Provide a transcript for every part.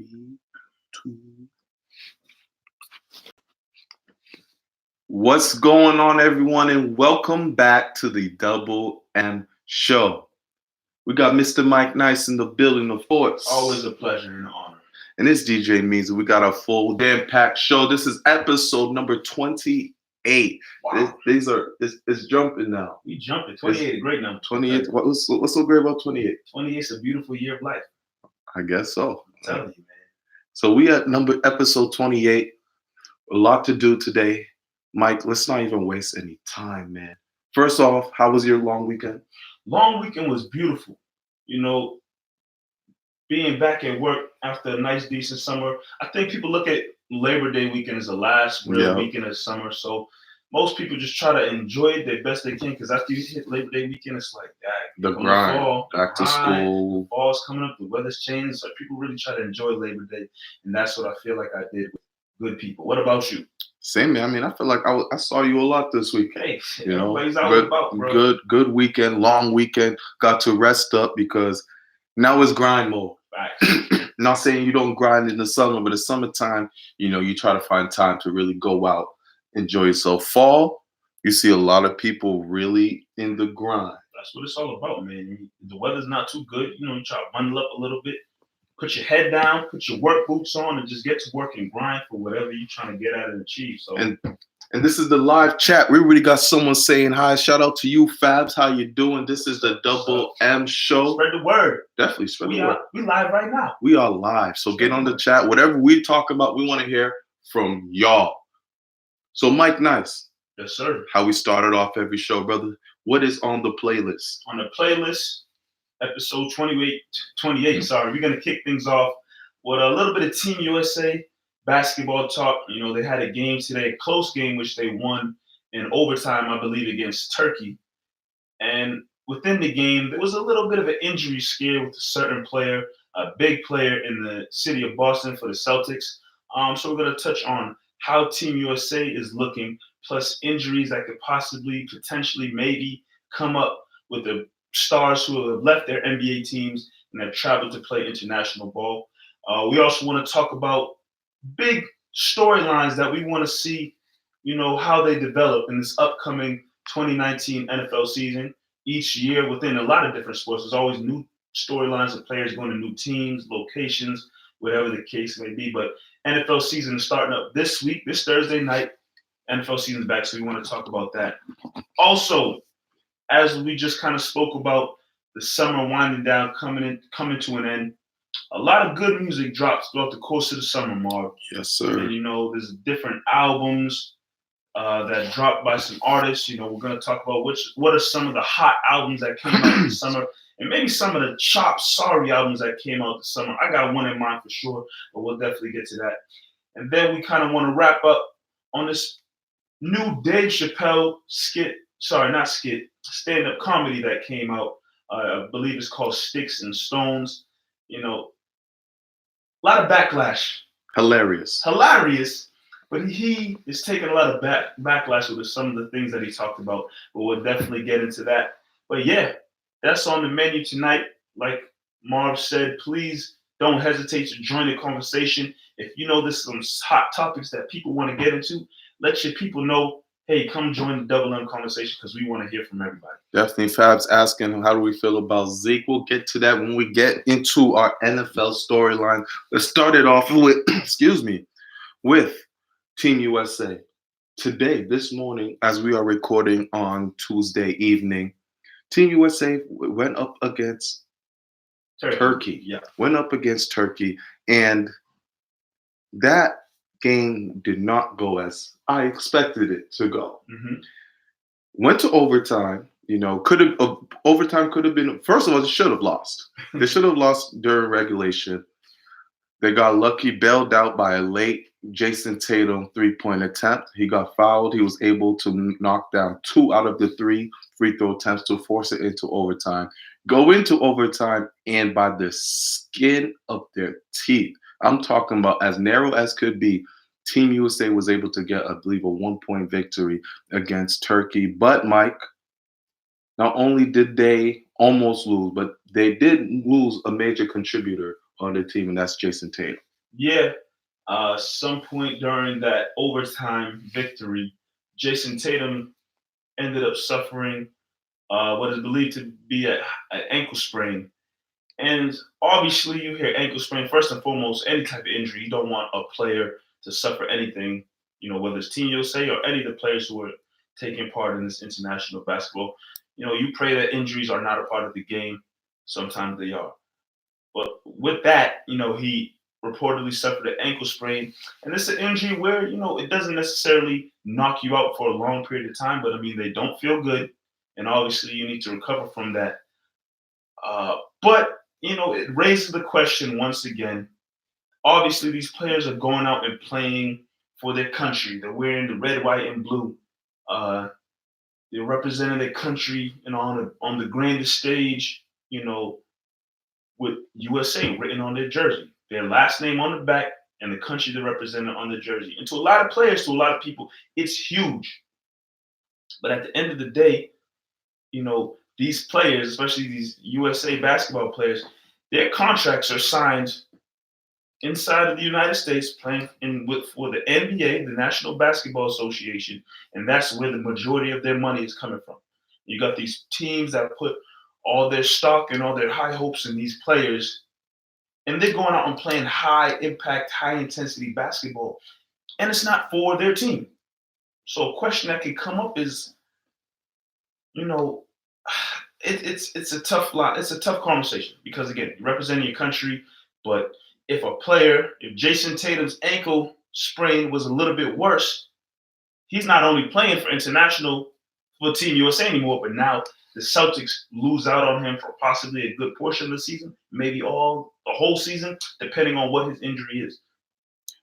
3, 2. What's going on, everyone, and welcome back to the Double M Show. We got Mr. Mike Nice in the building, of course. Always a pleasure and an honor. And it's DJ Means. We got a full jam-packed show. This is episode number 28. Wow. It's jumping now. We jumping. 28, a great number. 28. What's so great about 28? 28 is a beautiful year of life. I guess so. I'm telling you, man. So we at episode 28. A lot to do today. Mike, let's not even waste any time, man. First off, how was your long weekend? Long weekend was beautiful. You know, being back at work after a nice, decent summer. I think people look at Labor Day weekend as the last real weekend of summer. So most people just try to enjoy it the best they can, because after you hit Labor Day weekend, it's like that. The grind, fall, back to school. Fall's coming up, the weather's changing. So people really try to enjoy Labor Day. And that's what I feel like I did with good people. What about you? Same, man. I mean, I feel like I saw you a lot this weekend. Hey, you know, bro. Good weekend, long weekend. Got to rest up because now it's grind mode. Right. Not saying you don't grind in the summer, but the summertime, you know, you try to find time to really go out, enjoy yourself. Fall, you see a lot of people really in the grind. That's what it's all about, man. The weather's not too good. You know, you try to bundle up a little bit, put your head down, put your work boots on, and just get to work and grind for whatever you're trying to get at and achieve. So, and this is the live chat. We already got someone saying hi. Shout out to you, Fabs. How you doing? This is the Double M Show. Spread the word. Definitely spread the word. We live right now. We are live. So get on the chat. Whatever we talk about, we want to hear from y'all. So Mike Nice. Yes, sir. How we started off every show, brother. What is on the playlist? On the playlist, episode 28, we're going to kick things off with a little bit of Team USA basketball talk. You know, they had a game today, a close game, which they won in overtime, I believe, against Turkey. And within the game, there was a little bit of an injury scare with a certain player, a big player in the city of Boston for the Celtics. So we're going to touch on how Team USA is looking, plus injuries that could possibly, potentially, maybe come up with the stars who have left their NBA teams and have traveled to play international ball. We also want to talk about big storylines that we want to see, you know, how they develop in this upcoming 2019 NFL season. Each year within a lot of different sports, there's always new storylines of players going to new teams, locations, whatever the case may be. But NFL season is starting up this week, this Thursday night. NFL season's back, so we want to talk about that. Also, as we just kind of spoke about the summer winding down, coming to an end, a lot of good music drops throughout the course of the summer, Marv. Yes, sir. And, you know, there's different albums that dropped by some artists. You know, we're going to talk about what are some of the hot albums that came out this summer, and maybe some of the sorry albums that came out this summer. I got one in mind for sure, but we'll definitely get to that. And then we kind of want to wrap up on this new Dave Chappelle stand-up comedy that came out. I believe it's called Sticks and Stones. You know, a lot of backlash. Hilarious. But he is taking a lot of backlash with some of the things that he talked about. But we'll definitely get into that. But yeah, that's on the menu tonight. Like Marv said, please don't hesitate to join the conversation. If you know there's some hot topics that people want to get into, let your people know, hey, come join the Double M conversation, because we want to hear from everybody. Definitely. Fab's asking, how do we feel about Zeke? We'll get to that when we get into our NFL storyline. Let's start it off with, with Team USA. Today, this morning, as we are recording on Tuesday evening, Team USA went up against Turkey. Yeah. Went up against Turkey. And that game did not go as I expected it to go. Mm-hmm. Went to overtime. You know, overtime could have been. First of all, they should have lost. They should have lost during regulation. They got lucky, bailed out by a late Jason Tatum 3-point attempt. He got fouled. He was able to knock down 2 out of the 3 free throw attempts to force it into overtime. Go into overtime, and by the skin of their teeth, I'm talking about as narrow as could be, Team USA was able to get, I believe, a 1-point victory against Turkey. But, Mike, not only did they almost lose, but they did lose a major contributor on their team, and that's Jason Tatum. Yeah, some point during that overtime victory, Jason Tatum ended up suffering what is believed to be an ankle sprain. And obviously, you hear ankle sprain, first and foremost, any type of injury, you don't want a player to suffer anything, whether it's Team USA or any of the players who are taking part in this international basketball. You pray that injuries are not a part of the game. Sometimes they are. But with that, he reportedly suffered an ankle sprain. And it's an injury where, it doesn't necessarily knock you out for a long period of time, but I mean, they don't feel good. And obviously, you need to recover from that. But it raises the question once again. Obviously, these players are going out and playing for their country. They're wearing the red, white, and blue. Uh, they're representing their country, on the grandest stage, with USA written on their jersey, their last name on the back, and the country they're representing on the jersey. And to a lot of players, to a lot of people, it's huge. But at the end of the day, these players, especially these USA basketball players, their contracts are signed inside of the United States, playing for the NBA, the National Basketball Association, and that's where the majority of their money is coming from. You got these teams that put all their stock and all their high hopes in these players, and they're going out and playing high impact, high intensity basketball, and it's not for their team. So a question that can come up is, you know, it's a tough lot. It's a tough conversation because again, you're representing your country, but if Jason Tatum's ankle sprain was a little bit worse, he's not only playing for Team USA anymore, but now the Celtics lose out on him for possibly a good portion of the season, maybe the whole season, depending on what his injury is.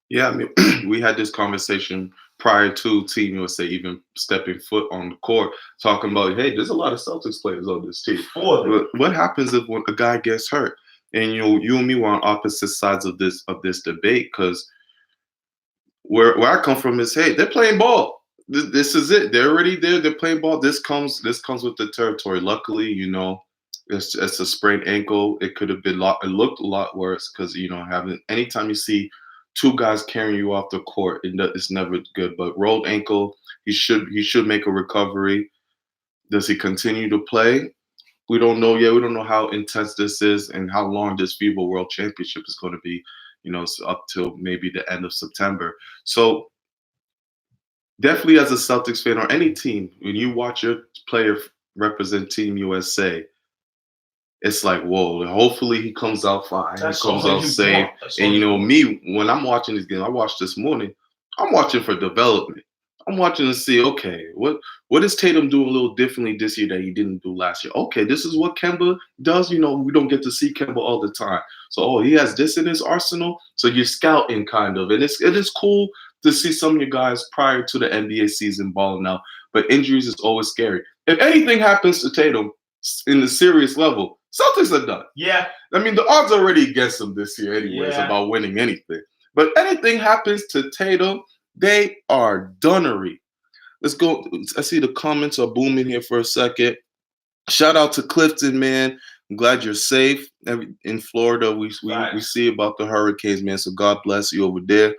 Yeah, I mean, we had this conversation prior to Team USA even stepping foot on the court, talking about, hey, there's a lot of Celtics players on this team. What happens if when a guy gets hurt? And you and me were on opposite sides of this debate because where I come from is, hey, they're playing ball. This is it. They're already there. They're playing ball. This comes with the territory. Luckily, it's a sprained ankle. It could have been it looked a lot worse because having anytime you see two guys carrying you off the court, it's never good. But rolled ankle, he should make a recovery. Does he continue to play? We don't know yet. We don't know how intense this is and how long this FIBA World Championship is going to be. It's up till maybe the end of September. So definitely as a Celtics fan or any team, when you watch your player represent Team USA, it's like, whoa, hopefully he comes out fine. He comes out safe. And me, when I'm watching this game, I watched this morning, I'm watching for development. I'm watching to see, okay, what is Tatum doing a little differently this year that he didn't do last year? Okay, this is what Kemba does. We don't get to see Kemba all the time. So, he has this in his arsenal. So you're scouting kind of. And it is cool to see some of your guys prior to the NBA season balling out. But injuries is always scary. If anything happens to Tatum in the serious level, Celtics are done. Yeah. I mean, the odds are already against them this year anyways about winning anything. But anything happens to Tatum, they are dunnery. Let's go. I see the comments are booming here for a second. Shout out to Clifton, man. I'm glad you're safe. In Florida, we see about the hurricanes, man. So God bless you over there.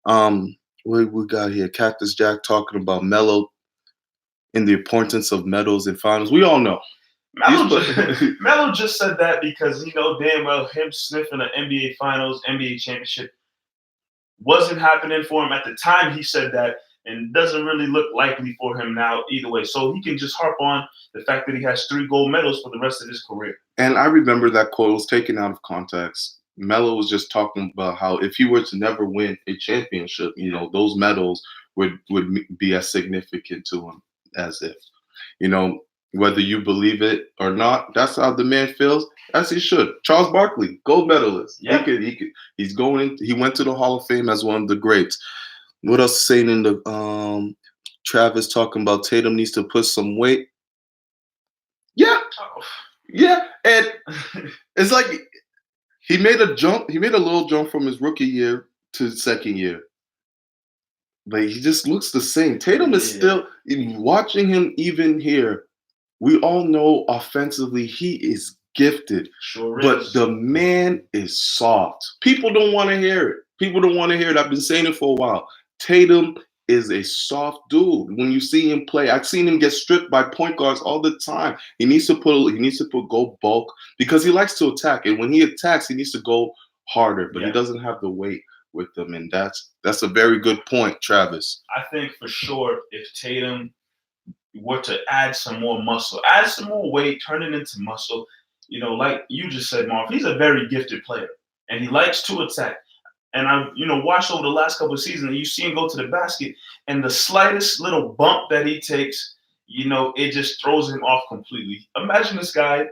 What we got here? Cactus Jack talking about Melo and the importance of medals in finals. We all know. Melo just said that because he know damn well him sniffing an NBA Finals, NBA championship wasn't happening for him at the time he said that, and doesn't really look likely for him now either way. So he can just harp on the fact that he has 3 gold medals for the rest of his career. And I remember that quote was taken out of context. Melo was just talking about how if he were to never win a championship, those medals would be as significant to him as if, whether you believe it or not, that's how the man feels, as he should. Charles Barkley, gold medalist. Yeah. He went to the Hall of Fame as one of the greats. What else is saying in the Travis talking about Tatum needs to put some weight? Yeah. Yeah. And it's like he made a jump. He made a little jump from his rookie year to second year. But he just looks the same. Tatum is still, watching him even here, we all know offensively he is gifted. Sure But is. the man is soft. People don't want to hear it. People don't want to hear it. I've been saying it for a while. Tatum is a soft dude. When you see him play, I've seen him get stripped by point guards all the time. He needs to go bulk because he likes to attack. And when he attacks, he needs to go harder, but he doesn't have the weight with him. And that's a very good point, Travis. I think for sure if Tatum were to add some more muscle, add some more weight, turn it into muscle, like you just said, Marv, he's a very gifted player and he likes to attack. And I, watched over the last couple of seasons, and you see him go to the basket, and the slightest little bump that he takes, it just throws him off completely. Imagine this guy,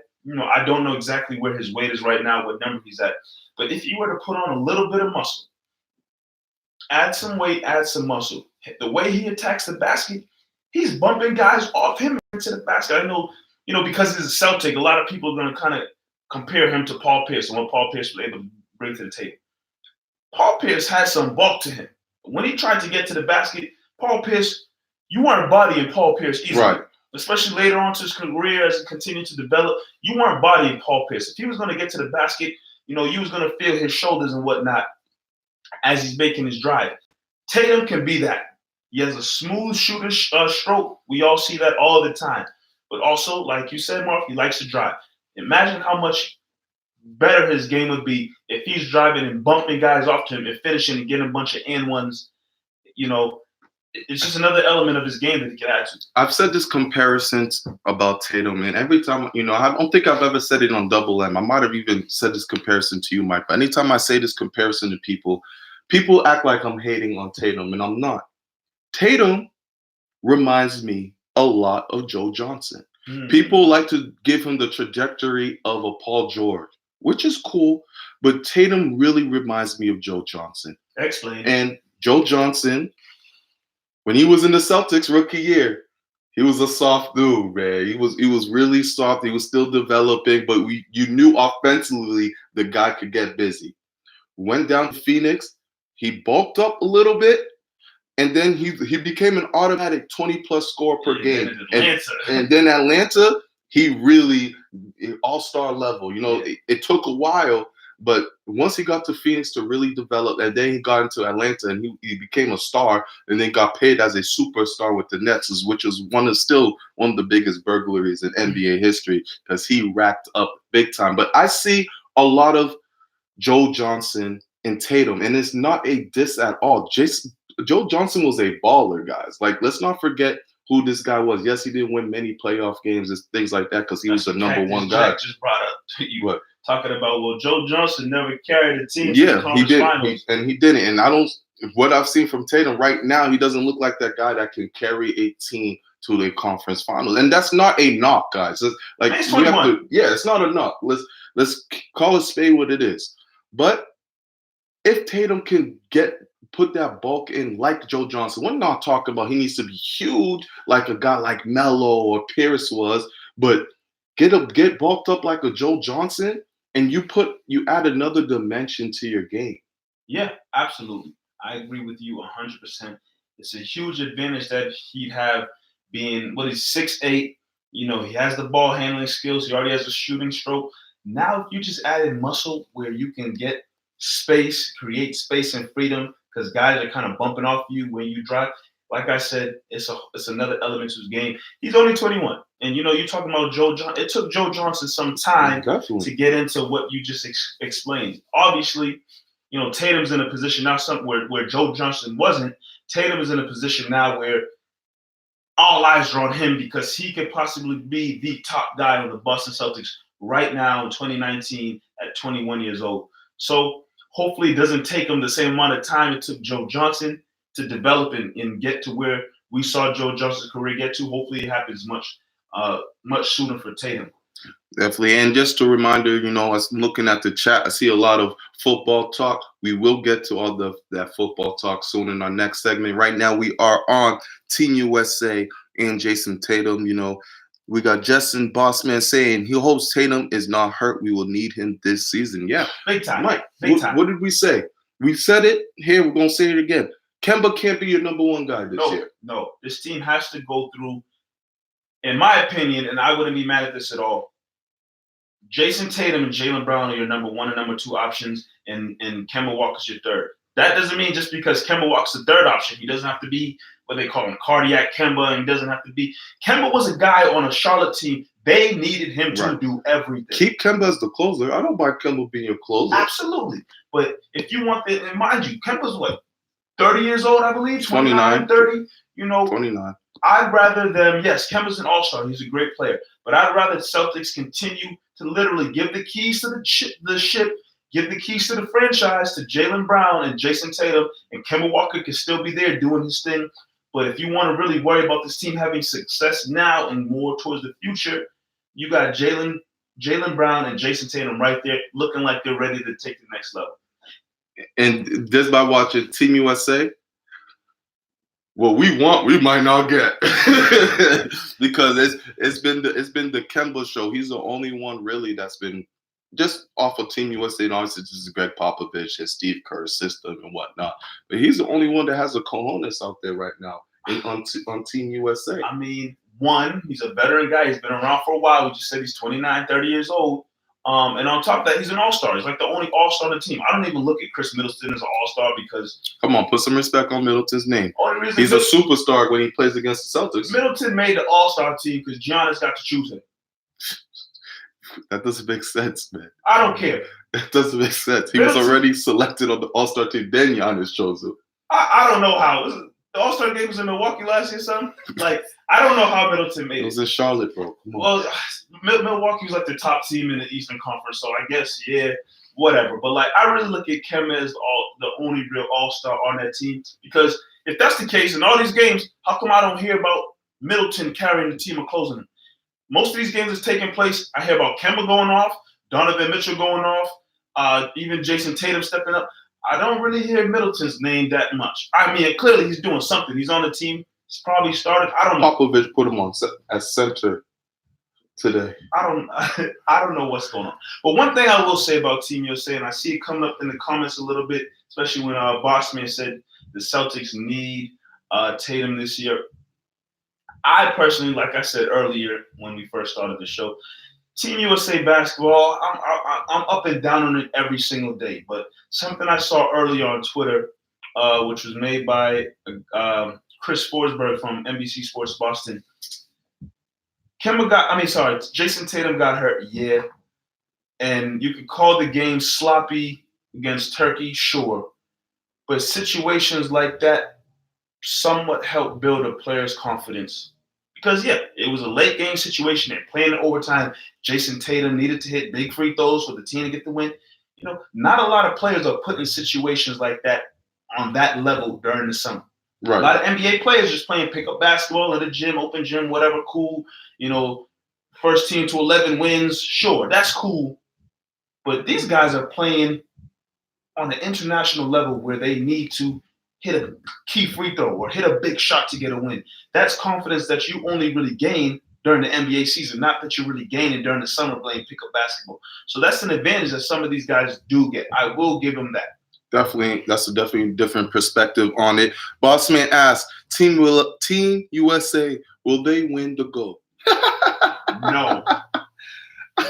I don't know exactly where his weight is right now, what number he's at, but if you were to put on a little bit of muscle, add some weight, add some muscle, the way he attacks the basket, he's bumping guys off him into the basket. I know, because he's a Celtic, a lot of people are going to kind of compare him to Paul Pierce and what Paul Pierce was able to bring to the table. Paul Pierce had some bulk to him. When he tried to get to the basket, Paul Pierce, you weren't bodying Paul Pierce easily. Right. Especially later on to his career as he continued to develop, you weren't bodying Paul Pierce. If he was going to get to the basket, you was going to feel his shoulders and whatnot as he's making his drive. Tatum can be that. He has a smooth shooter stroke. We all see that all the time. But also, like you said, Mark, he likes to drive. Imagine how much better his game would be if he's driving and bumping guys off to him and finishing and getting a bunch of and ones. It's just another element of his game that he can add to. I've said this comparison about Tatum, and every time, I don't think I've ever said it on Double M. I might have even said this comparison to you, Mike. But anytime I say this comparison to people act like I'm hating on Tatum, and I'm not. Tatum reminds me a lot of Joe Johnson. Mm. People like to give him the trajectory of a Paul George, which is cool, but Tatum really reminds me of Joe Johnson. Explain. And Joe Johnson, when he was in the Celtics rookie year, he was a soft dude, man. He was really soft. He was still developing, but you knew offensively the guy could get busy. Went down to Phoenix, he bulked up a little bit, and then he became an automatic 20-plus score per game. And then Atlanta, he really all-star level. It took a while, but once he got to Phoenix to really develop, and then he got into Atlanta and he became a star, and then got paid as a superstar with the Nets, which is still one of the biggest burglaries in NBA history because he racked up big time. But I see a lot of Joe Johnson and Tatum, and it's not a diss at all. Joe Johnson was a baller, guys. Like, let's not forget who this guy was. Yes, he didn't win many playoff games and things like that because he was the number one guy. Jack just brought up to you. What? Talking about, well, Joe Johnson never carried a team to the conference finals. He didn't. And what I've seen from Tatum right now, he doesn't look like that guy that can carry a team to the conference finals. And that's not a knock, guys. It's like, he's 21. It's not a knock. Let's call a spade what it is. But if Tatum can put that bulk in like Joe Johnson, we're not talking about he needs to be huge like a guy like Melo or Pierce was, but get bulked up like a Joe Johnson, and you add another dimension to your game. Yeah, absolutely. I agree with you 100%. It's a huge advantage that he'd have being, he's 6'8". He has the ball handling skills. He already has a shooting stroke. Now, if you just added muscle where you can get space, create space and freedom, because guys are kind of bumping off you when you drive. Like I said, it's another element to his game. He's only 21. And, you're talking about Joe Johnson. It took Joe Johnson some time to get into what you just explained. Obviously, Tatum's in a position now where Joe Johnson wasn't. Tatum is in a position now where all eyes are on him because he could possibly be the top guy on the Boston Celtics right now in 2019 at 21 years old. So hopefully it doesn't take him the same amount of time it took Joe Johnson to develop and get to where we saw Joe Johnson's career get to. Hopefully it happens much sooner for Tatum. Definitely. And just a reminder, I was looking at the chat. I see a lot of football talk. We will get to all that football talk soon in our next segment. Right now we are on Team USA and Jason Tatum. We got Justin Bossman saying he hopes Tatum is not hurt. We will need him this season. Yeah. Big time. Mike, Big time. What did we say? We said it here. We're going to say it again. Kemba can't be your number one guy this year. No. This team has to go through, in my opinion, and I wouldn't be mad at this at all, Jason Tatum and Jaylen Brown are your number 1 and number 2 options, and Kemba Walker's your third. That doesn't mean just because Kemba Walker's the third option, he doesn't have to be what they call him, cardiac Kemba, and he doesn't have to be. Kemba was a guy on a Charlotte team. They needed him to do everything. Keep Kemba as the closer. I don't mind Kemba being your closer. Absolutely. But if you want that, and mind you, Kemba's what, 30 years old, I believe? 29. 30? You know, 29. I'd rather them, yes, Kemba's an all-star. He's a great player. But I'd rather Celtics continue to literally give the keys to the ship, give the keys to the franchise to Jaylen Brown and Jason Tatum, and Kemba Walker can still be there doing his thing. But if you want to really worry about this team having success now and more towards the future, you got Jaylen Brown and Jason Tatum right there looking like they're ready to take the next level. And just by watching Team USA, what we want, we might not get. Because it's been the Kemba show. He's the only one really that's been just off of Team USA, and obviously this is Greg Popovich and Steve Kerr's system and whatnot. But he's the only one that has a cojones out there right now on Team USA. I mean, one, he's a veteran guy. He's been around for a while. We just said he's 29, 30 years old. And on top of that, he's an all-star. He's like the only all-star on the team. I don't even look at Chris Middleton as an all-star because... Come on, put some respect on Middleton's name. He's a superstar when he plays against the Celtics. Middleton made the all-star team because Giannis got to choose him. That doesn't make sense, man. I don't care. That doesn't make sense. He was already selected on the all-star team. Then Giannis chose him. I don't know how. The all-star game was in Milwaukee last year or something? Like, I don't know how Middleton made it. It was in Charlotte, bro. Well, Milwaukee was like the top team in the Eastern Conference, so I guess, yeah, whatever. But, like, I really look at Kemba as the only real all-star on that team because if that's the case in all these games, how come I don't hear about Middleton carrying the team or closing them? Most of these games is taking place. I hear about Kemba going off, Donovan Mitchell going off, even Jason Tatum stepping up. I don't really hear Middleton's name that much. I mean, clearly he's doing something. He's on the team. He's probably started. I don't know. Popovich put him on as center today. I don't know what's going on. But one thing I will say about Team USA, and I see it coming up in the comments a little bit, especially when Bossman said the Celtics need Tatum this year. I personally, like I said earlier when we first started the show, Team USA basketball, I'm up and down on it every single day. But something I saw earlier on Twitter, which was made by Chris Forsberg from NBC Sports Boston. Jason Tatum got hurt, yeah. And you could call the game sloppy against Turkey, sure. But situations like that somewhat help build a player's confidence. Because, yeah, it was a late game situation. They're playing in overtime. Jason Tatum needed to hit big free throws for the team to get the win. You know, not a lot of players are put in situations like that on that level during the summer. Right. A lot of NBA players just playing pickup basketball at a gym, open gym, whatever, cool. You know, first team to 11 wins, sure, that's cool. But these guys are playing on the international level where they need to hit a key free throw or hit a big shot to get a win. That's confidence that you only really gain during the NBA season, not that you're really gaining during the summer playing pickup basketball. So that's an advantage that some of these guys do get. I will give them that. Definitely, that's a definitely different perspective on it. Bossman asks, Team USA, will they win the gold? No.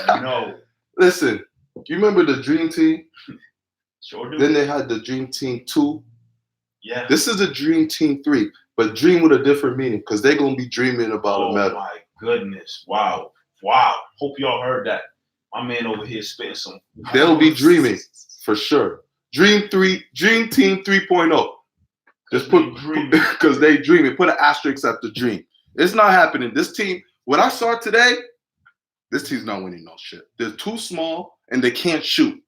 No. Listen, do you remember the Dream Team? Sure do. Then they had the Dream Team 2. Yeah. This is the Dream Team 3, but dream with a different meaning because they're going to be dreaming about a medal. Oh, my goodness. Wow. Hope y'all heard that. My man over here spitting some. They'll be dreaming for sure. Dream Team 3.0. Just put because they dreaming. Put an asterisk at the dream. It's not happening. This team, what I saw today, this team's not winning no shit. They're too small and they can't shoot.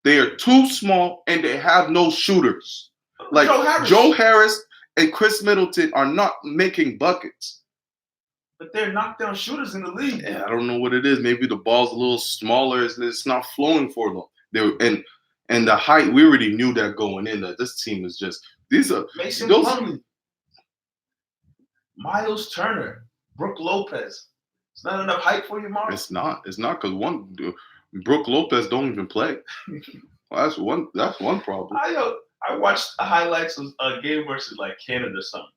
They are too small and they have no shooters. Like Joe Harris and Chris Middleton are not making buckets. But they're knockdown shooters in the league. Yeah, I don't know what it is. Maybe the ball's a little smaller. It's not flowing for them. And the height, we already knew that going in. That this team is just Mason Plumlee, Miles Turner, Brook Lopez. It's not enough height for you, Mark. It's not because Brook Lopez don't even play. Well, that's one problem. I watched highlights of a game versus like Canada or something.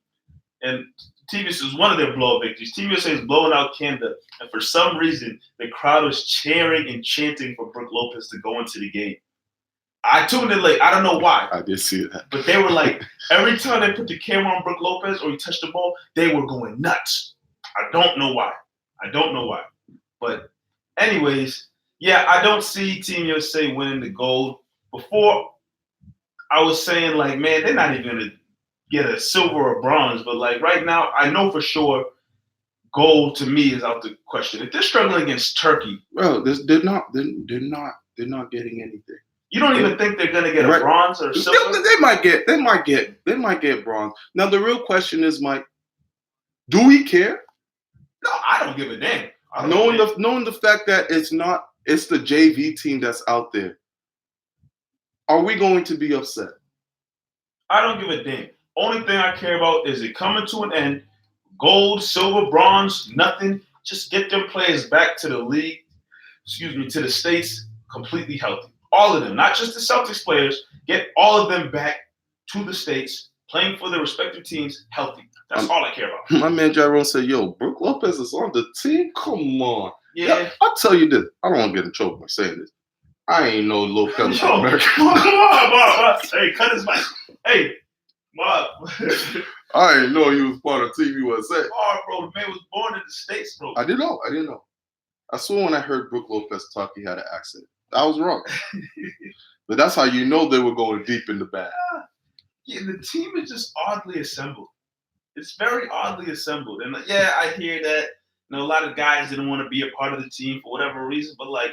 And Team USA is one of their blowout victories. Team USA is blowing out Canada, and for some reason, the crowd was cheering and chanting for Brook Lopez to go into the game. I tuned in late. I don't know why. I did see that. But they were like, every time they put the camera on Brook Lopez or he touched the ball, they were going nuts. I don't know why. But anyways, yeah, I don't see Team USA winning the gold. Before, I was saying, like, man, they're not even going to get a silver or bronze. But, like, right now, I know for sure gold to me is out the question. If they're struggling against Turkey. Bro, they're not getting anything. You don't even think they're going to get a bronze or silver? They might get bronze. Now, the real question is, Mike, do we care? No, I don't give a damn. Knowing the fact that it's the JV team that's out there, are we going to be upset? I don't give a damn. Only thing I care about is it coming to an end. Gold, silver, bronze, nothing. Just get them players back to the league, to the States, completely healthy. All of them, not just the Celtics players. Get all of them back to the States, playing for their respective teams, healthy. That's all I care about. My man Jaron said, yo, Brook Lopez is on the team? Come on. Yeah. I'll tell you this. I don't want to get in trouble by saying this. I ain't no little fella from America. Come on. Hey, cut his mic. Hey, Bob. I didn't know you was part of Team USA. Oh, bro, the man was born in the States, bro. I didn't know. I swear when I heard Brook Lopez talk, he had an accent. I was wrong. But that's how you know they were going deep in the bag. Yeah, the team is just oddly assembled. It's very oddly assembled. And yeah, I hear that. You know, a lot of guys didn't want to be a part of the team for whatever reason, but like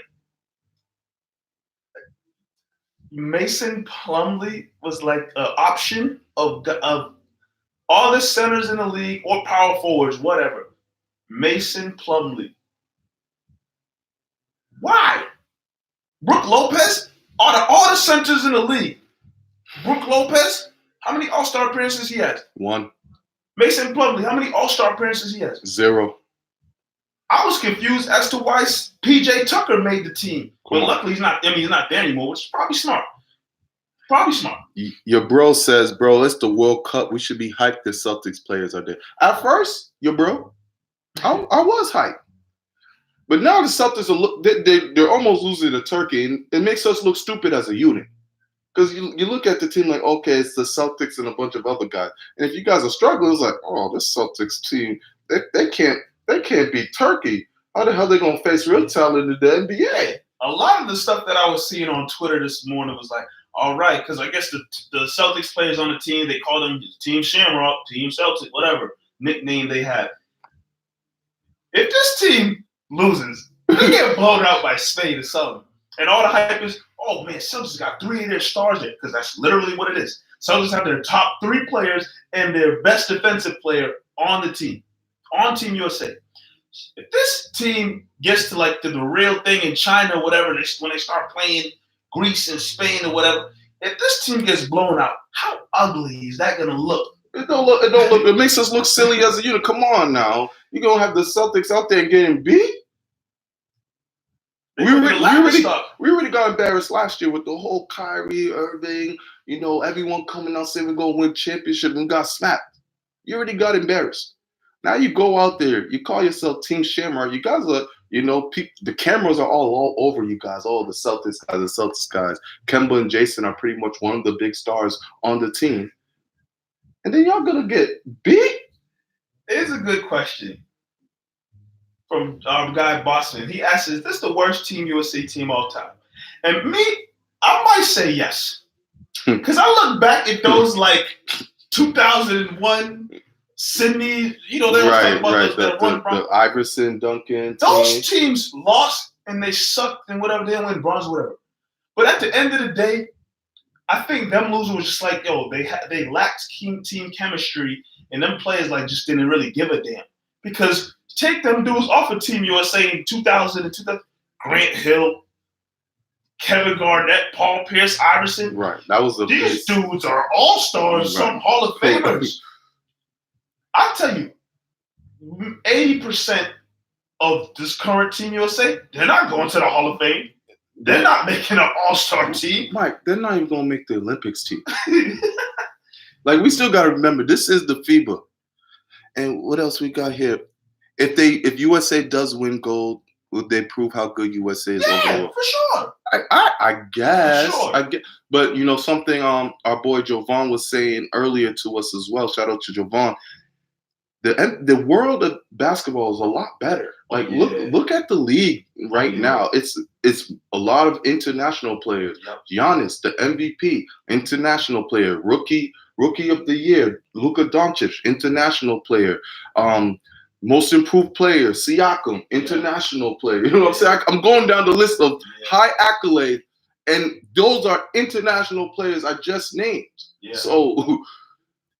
Mason Plumlee was like an option of all the centers in the league or power forwards, whatever. Mason Plumlee. Why? Brook Lopez? Out of all the centers in the league, Brook Lopez, how many All-Star appearances he has? 1. Mason Plumlee, how many All-Star appearances he has? 0. I was confused as to why PJ Tucker made the team. But luckily he's not there anymore, which is probably smart. Your bro says, bro, it's the World Cup. We should be hyped the Celtics players are there. At first, your bro, I was hyped. But now the Celtics they're almost losing to Turkey, and it makes us look stupid as a unit. Because you look at the team like, okay, it's the Celtics and a bunch of other guys. And if you guys are struggling, it's like, oh, this Celtics team, they can't beat Turkey. How the hell are they going to face real talent in the NBA? A lot of the stuff that I was seeing on Twitter this morning was like, all right, because I guess the Celtics players on the team, they call them Team Shamrock, Team Celtic, whatever nickname they have. If this team loses, they get blown out by Spain or something. And all the hype is, oh man, Celtics got 3 of their stars there, because that's literally what it is. Celtics have their top 3 players and their best defensive player on the team, on Team USA. If this team gets to like the real thing in China or whatever, when they start playing Greece and Spain or whatever, if this team gets blown out, how ugly is that going to look? It don't look. It makes us look silly as a unit. Come on now, you're gonna have the Celtics out there getting beat. We already got embarrassed last year with the whole Kyrie Irving. You know, everyone coming out saying we're gonna win championship and got slapped. You already got embarrassed. Now you go out there, you call yourself Team Shamrock. You guys are, the cameras are all over you guys. All the Celtics guys. Kemba and Jason are pretty much one of the big stars on the team. And then y'all gonna get beat? It's a good question from our guy Boston. He asks, is this the worst Team USA team all time? And me, I might say yes. Because I look back at those like 2001 Sydney, they were talking about the Iverson, Duncan. Those teams lost and they sucked and whatever, they didn't win bronze or whatever. But at the end of the day, I think them losing was just like, they lacked team chemistry, and them players like just didn't really give a damn. Because take them dudes off of Team USA in 2000 and 2000, Grant Hill, Kevin Garnett, Paul Pierce, Iverson. Right, that was these dudes are all-stars, some Hall of Famers. I tell you, 80% of this current Team USA, they're not going to the Hall of Fame. They're not making an all-star team. Mike, they're not even going to make the Olympics team. Like, we still got to remember, this is the FIBA. And what else we got here? If USA does win gold, would they prove how good USA is overall? For sure. I guess. For sure. I get, but you know something. Our boy Jovan was saying earlier to us as well. Shout out to Jovan. The world of basketball is a lot better. Like look at the league right now. It's a lot of international players. Yep. Giannis, the MVP, international player, rookie of the year. Luka Doncic, international player. Most improved player, Siakam, international player. You know what I'm saying? I'm going down the list of high accolades, and those are international players I just named. Yeah. So,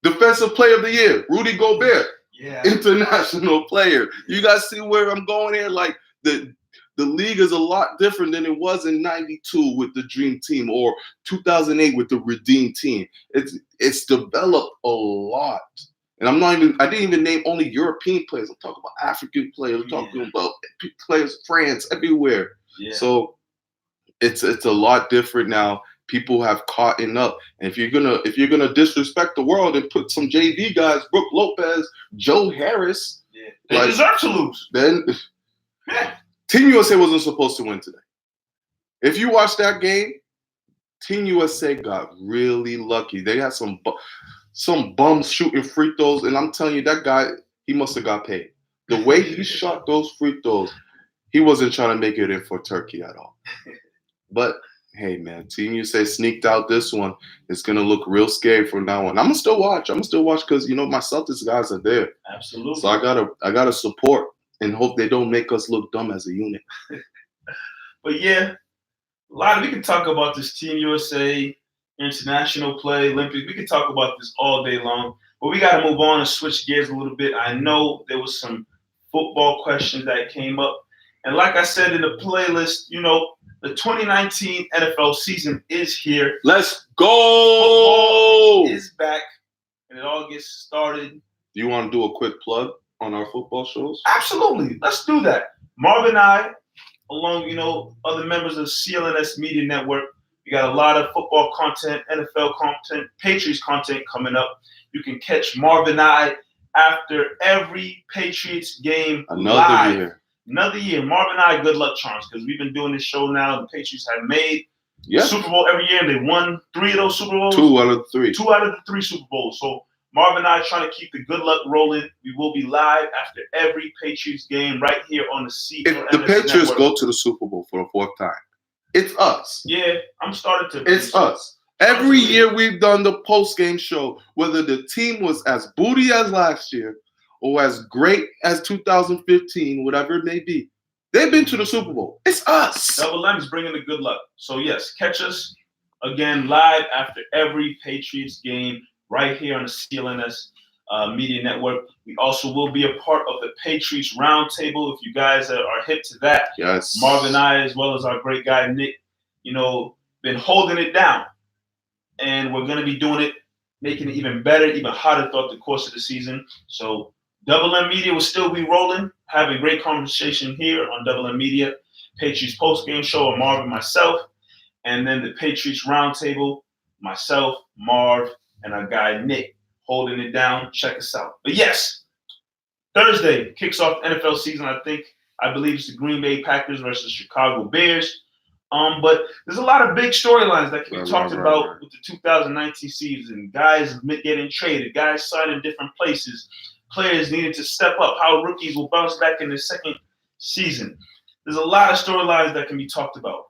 defensive player of the year, Rudy Gobert, international player. You guys see where I'm going here? Like the league is a lot different than it was in '92 with the Dream Team or 2008 with the Redeem Team. It's developed a lot. And I didn't even name only European players. I'm talking about African players. I'm talking about players, France, everywhere. Yeah. So it's a lot different now. People have caught up. And if you're gonna disrespect the world and put some JV guys, Brooke Lopez, Joe Harris, they deserve to lose. Then Team USA wasn't supposed to win today. If you watch that game, Team USA got really lucky. They had some bums shooting free throws, and I'm telling you, that guy, he must have got paid. The way he shot those free throws, he wasn't trying to make it in for Turkey at all. But hey, man, Team USA sneaked out this one. It's gonna look real scary from now on. I'm gonna still watch because my Celtics guys are there. Absolutely. So I gotta support and hope they don't make us look dumb as a unit. But yeah, we can talk about this Team USA. International play, Olympics. We could talk about this all day long, but we got to move on and switch gears a little bit. I know there was some football questions that came up, and like I said in the playlist, the 2019 NFL season is here. Let's go! Football is back, and it all gets started. Do you want to do a quick plug on our football shows? Absolutely. Let's do that. Marv and I, along other members of the CLNS Media Network, we got a lot of football content, NFL content, Patriots content coming up. You can catch Marv and I after every Patriots game live. Another year. Marv and I, good luck charms, because we've been doing this show now. The Patriots have made Super Bowl every year. They won 3 of those Super Bowls. 2 out of the 3. 2 out of the 3 Super Bowls. So Marv and I are trying to keep the good luck rolling. We will be live after every Patriots game right here on the CLNS If the Patriots go to the Super Bowl for the 4th time, it's us. Yeah, I'm starting to. It's us. Every year we've done the post-game show, whether the team was as booty as last year or as great as 2015, whatever it may be. They've been to the Super Bowl. It's us. Double M is bringing the good luck. So, yes, catch us again live after every Patriots game right here on the CLNS Media Network. We also will be a part of the Patriots Roundtable. If you guys are hip to that, yes. Marv and I, as well as our great guy Nick, been holding it down, and we're going to be doing it, making it even better, even hotter throughout the course of the season. So Double M Media will still be rolling, having great conversation here on Double M Media, Patriots postgame show with Marv and myself, and then the Patriots Roundtable, myself, Marv, and our guy Nick, holding it down. Check us out. But yes, Thursday kicks off the NFL season. I believe it's the Green Bay Packers versus Chicago Bears. But there's a lot of big storylines that can be talked about with the 2019 season. Guys getting traded, guys signing different places, players needing to step up, how rookies will bounce back in their second season. There's a lot of storylines that can be talked about.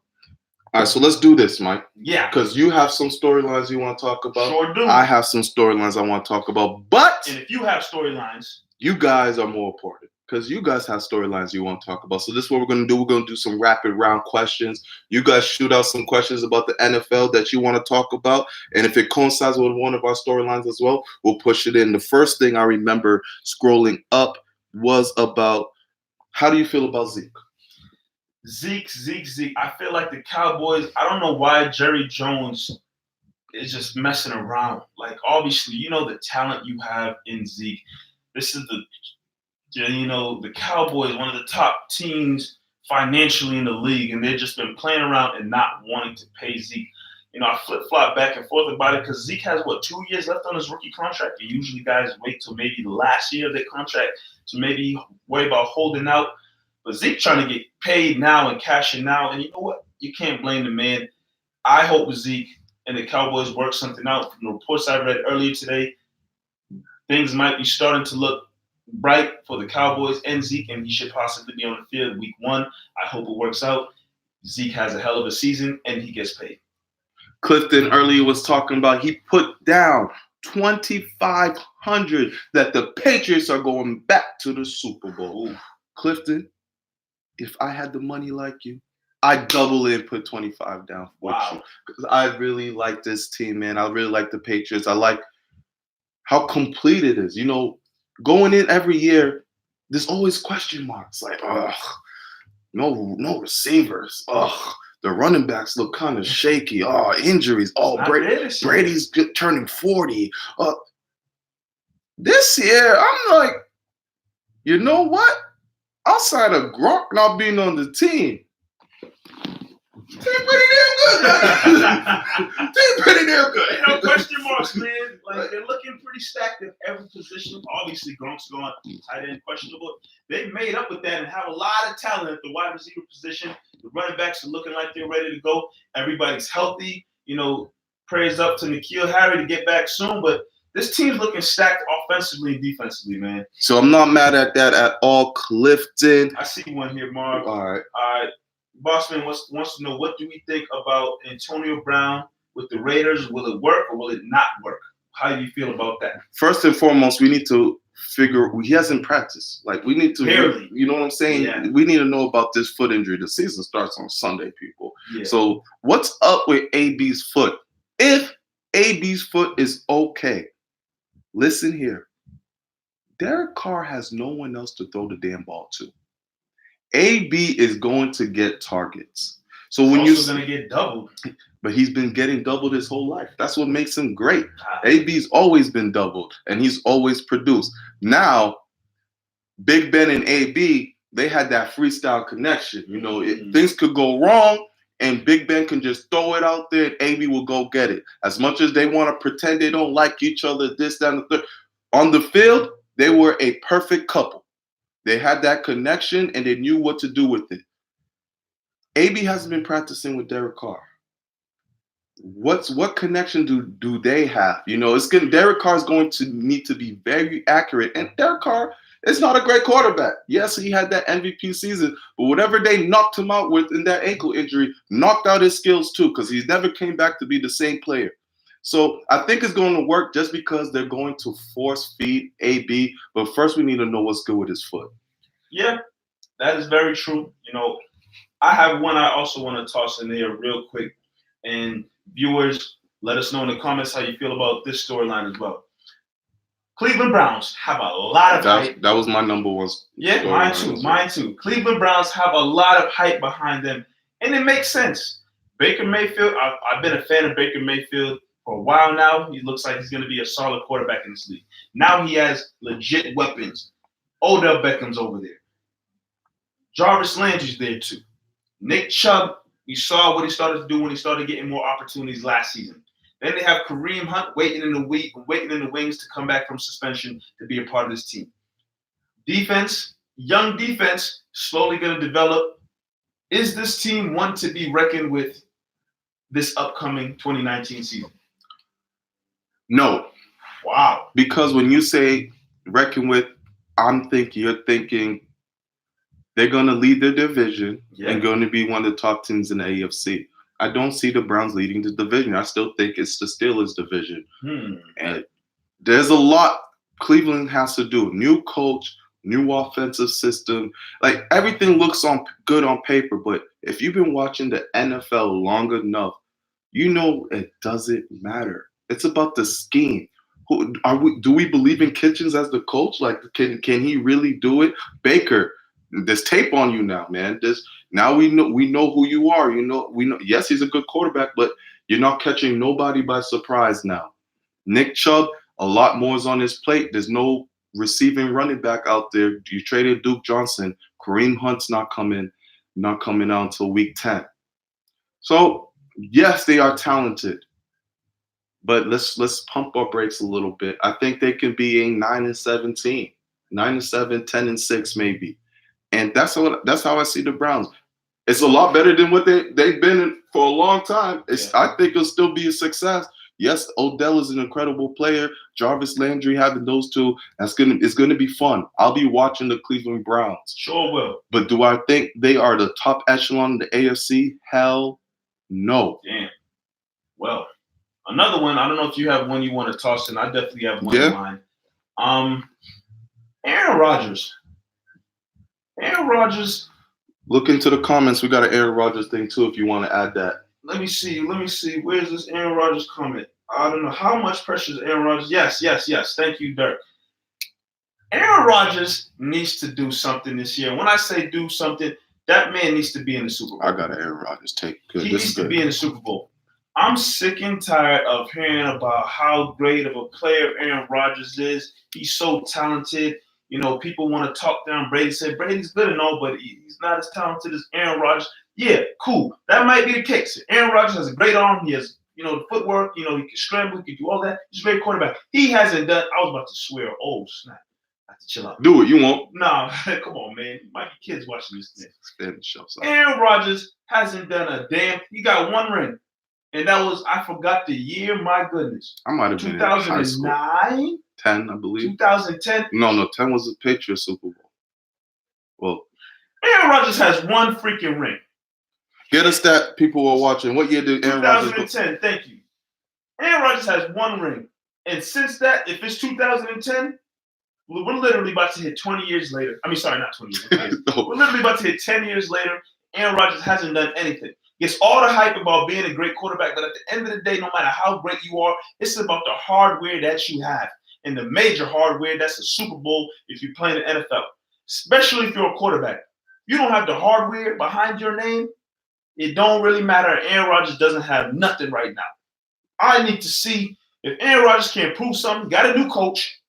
All right, so let's do this, Mike. Yeah. Because you have some storylines you want to talk about. Sure do. I have some storylines I want to talk about. But and if you have storylines, you guys are more important because you guys have storylines you want to talk about. So this is what we're going to do. We're going to do some rapid round questions. You guys shoot out some questions about the NFL that you want to talk about. And if it coincides with one of our storylines as well, we'll push it in. The first thing I remember scrolling up was about, how do you feel about Zeke? Zeke. I feel like the Cowboys, I don't know why Jerry Jones is just messing around. Like, obviously, the talent you have in Zeke. This is the Cowboys, one of the top teams financially in the league, and they've just been playing around and not wanting to pay Zeke. I flip-flop back and forth about it because Zeke has, 2 years left on his rookie contract? And usually guys wait till maybe the last year of their contract to maybe worry about holding out. But Zeke trying to get paid now and cashing now. And you know what? You can't blame the man. I hope Zeke and the Cowboys work something out. From the reports I read earlier today, things might be starting to look bright for the Cowboys and Zeke, and he should possibly be on the field week 1. I hope it works out. Zeke has a hell of a season, and he gets paid. Clifton earlier was talking about he put down $2,500 that the Patriots are going back to the Super Bowl. Ooh. Clifton, if I had the money like you, I'd double in, put 25 down for you. Because I really like this team, man. I really like the Patriots. I like how complete it is. Going in every year, there's always question marks. Like, no receivers. The running backs look kind of shaky. Injuries. Brady's turning 40. This year, I'm like, you know what? Outside of Gronk not being on the team, team pretty damn good. Team pretty damn good. No question marks, man. Like, they're looking pretty stacked at every position. Obviously, Gronk's gone, tight end questionable. They made up with that and have a lot of talent at the wide receiver position. The running backs are looking like they're ready to go. Everybody's healthy. Prayers up to N'Keal Harry to get back soon. But this team's looking stacked offensively and defensively, man. So I'm not mad at that at all, Clifton. I see one here, Mark. All right. Bossman wants to know, what do we think about Antonio Brown with the Raiders? Will it work or will it not work? How do you feel about that? First and foremost, we need to figure he hasn't practiced. Like, we need to, Barely. You know what I'm saying? Yeah. We need to know about this foot injury. The season starts on Sunday, people. Yeah. So what's up with AB's foot? If AB's foot is okay, listen here. Derek Carr has no one else to throw the damn ball to. AB is going to get targets. So when he's also going to get doubled. But he's been getting doubled his whole life. That's what makes him great. AB's always been doubled, and he's always produced. Now, Big Ben and AB, they had that freestyle connection. Things could go wrong, and Big Ben can just throw it out there, and AB will go get it. As much as they want to pretend they don't like each other, this, that, and the third. On the field, they were a perfect couple. They had that connection, and they knew what to do with it. AB hasn't been practicing with Derek Carr. What connection do they have? Derek Carr is going to need to be very accurate, and Derek Carr is not a great quarterback. Yes, he had that MVP season, but whatever they knocked him out with in that ankle injury knocked out his skills too, because he's never came back to be the same player. So I think it's going to work just because they're going to force feed AB. But first, we need to know what's good with his foot. Yeah, that is very true. I have one I also want to toss in there real quick. And viewers, let us know in the comments how you feel about this storyline as well. Cleveland Browns have a lot of hype. That was my number one. Yeah, mine too. Cleveland Browns have a lot of hype behind them, and it makes sense. Baker Mayfield, I've been a fan of Baker Mayfield for a while now. He looks like he's going to be a solid quarterback in this league. Now he has legit weapons. Odell Beckham's over there. Jarvis Landry's there too. Nick Chubb, we saw what he started to do when he started getting more opportunities last season. Then they have Kareem Hunt waiting in the wings to come back from suspension to be a part of this team. Defense, young defense, slowly going to develop. Is this team one to be reckoned with this upcoming 2019 season? No. Wow. Because when you say reckon with, you're thinking they're going to lead their division and going to be one of the top teams in the AFC. I don't see the Browns leading the division. I still think it's the Steelers division. And there's a lot Cleveland has to do. New coach, new offensive system. Like, everything looks good on paper, but if you've been watching the NFL long enough, it doesn't matter. It's about the scheme. Do we believe in Kitchens as the coach? Like, can he really do it? Baker, there's tape on you now, man. Now we know who you are. We know. Yes, he's a good quarterback, but you're not catching nobody by surprise now. Nick Chubb, a lot more is on his plate. There's no receiving running back out there. You traded Duke Johnson. Kareem Hunt's not coming out until week 10. So Yes, they are talented, but let's pump our brakes a little bit. I think they can be a 9-17, 9-7, 10-6 maybe, and that's how I see the Browns. It's a lot better than what they've been in for a long time. I think it'll still be a success. Yes, Odell is an incredible player. Jarvis Landry, having those two, it's gonna be fun. I'll be watching the Cleveland Browns. Sure will. But do I think they are the top echelon in the AFC? Hell no. Damn. Well, another one. I don't know if you have one you want to toss in. I definitely have one in mind. Aaron Rodgers. Aaron Rodgers. Look into the comments. We got an Aaron Rodgers thing too if you want to add that. Let me see. Where's this Aaron Rodgers comment? I don't know. How much pressure is Aaron Rodgers? Yes. Thank you, Dirk. Aaron Rodgers needs to do something this year. When I say do something, that man needs to be in the Super Bowl. I got an Aaron Rodgers take. Good. He needs to be in the Super Bowl. I'm sick and tired of hearing about how great of a player Aaron Rodgers is. He's so talented. You know, people want to talk down Brady. Said Brady's good and all, but he's not as talented as Aaron Rodgers. Yeah, cool. That might be the case. Aaron Rodgers has a great arm. He has, the footwork. He can scramble. He can do all that. He's a great quarterback. He hasn't done. I was about to swear. Oh snap! I have to chill out. Do it. You won't. Nah, come on, man. You might be kids watching this thing. Show, Aaron Rodgers hasn't done a damn. He got one ring, and that was I forgot the year. My goodness. I might have been in high school. 2009. 10, I believe. 2010. No, 10 was the Patriots Super Bowl. Well, Aaron Rodgers has one freaking ring. Get us that people who are watching. What year did Aaron Rodgers? 2010. Thank you. Aaron Rodgers has one ring, and since that, if it's 2010, we're literally about to hit 20 years later. I mean, sorry, not 20 years. No. We're literally about to hit 10 years later. Aaron Rodgers hasn't done anything. Gets all the hype about being a great quarterback, but at the end of the day, no matter how great you are, it's about the hardware that you have. And the major hardware, that's a Super Bowl if you play in the NFL, especially if you're a quarterback. You don't have the hardware behind your name, it don't really matter. Aaron Rodgers doesn't have nothing right now. I need to see if Aaron Rodgers can prove something. Got a new coach.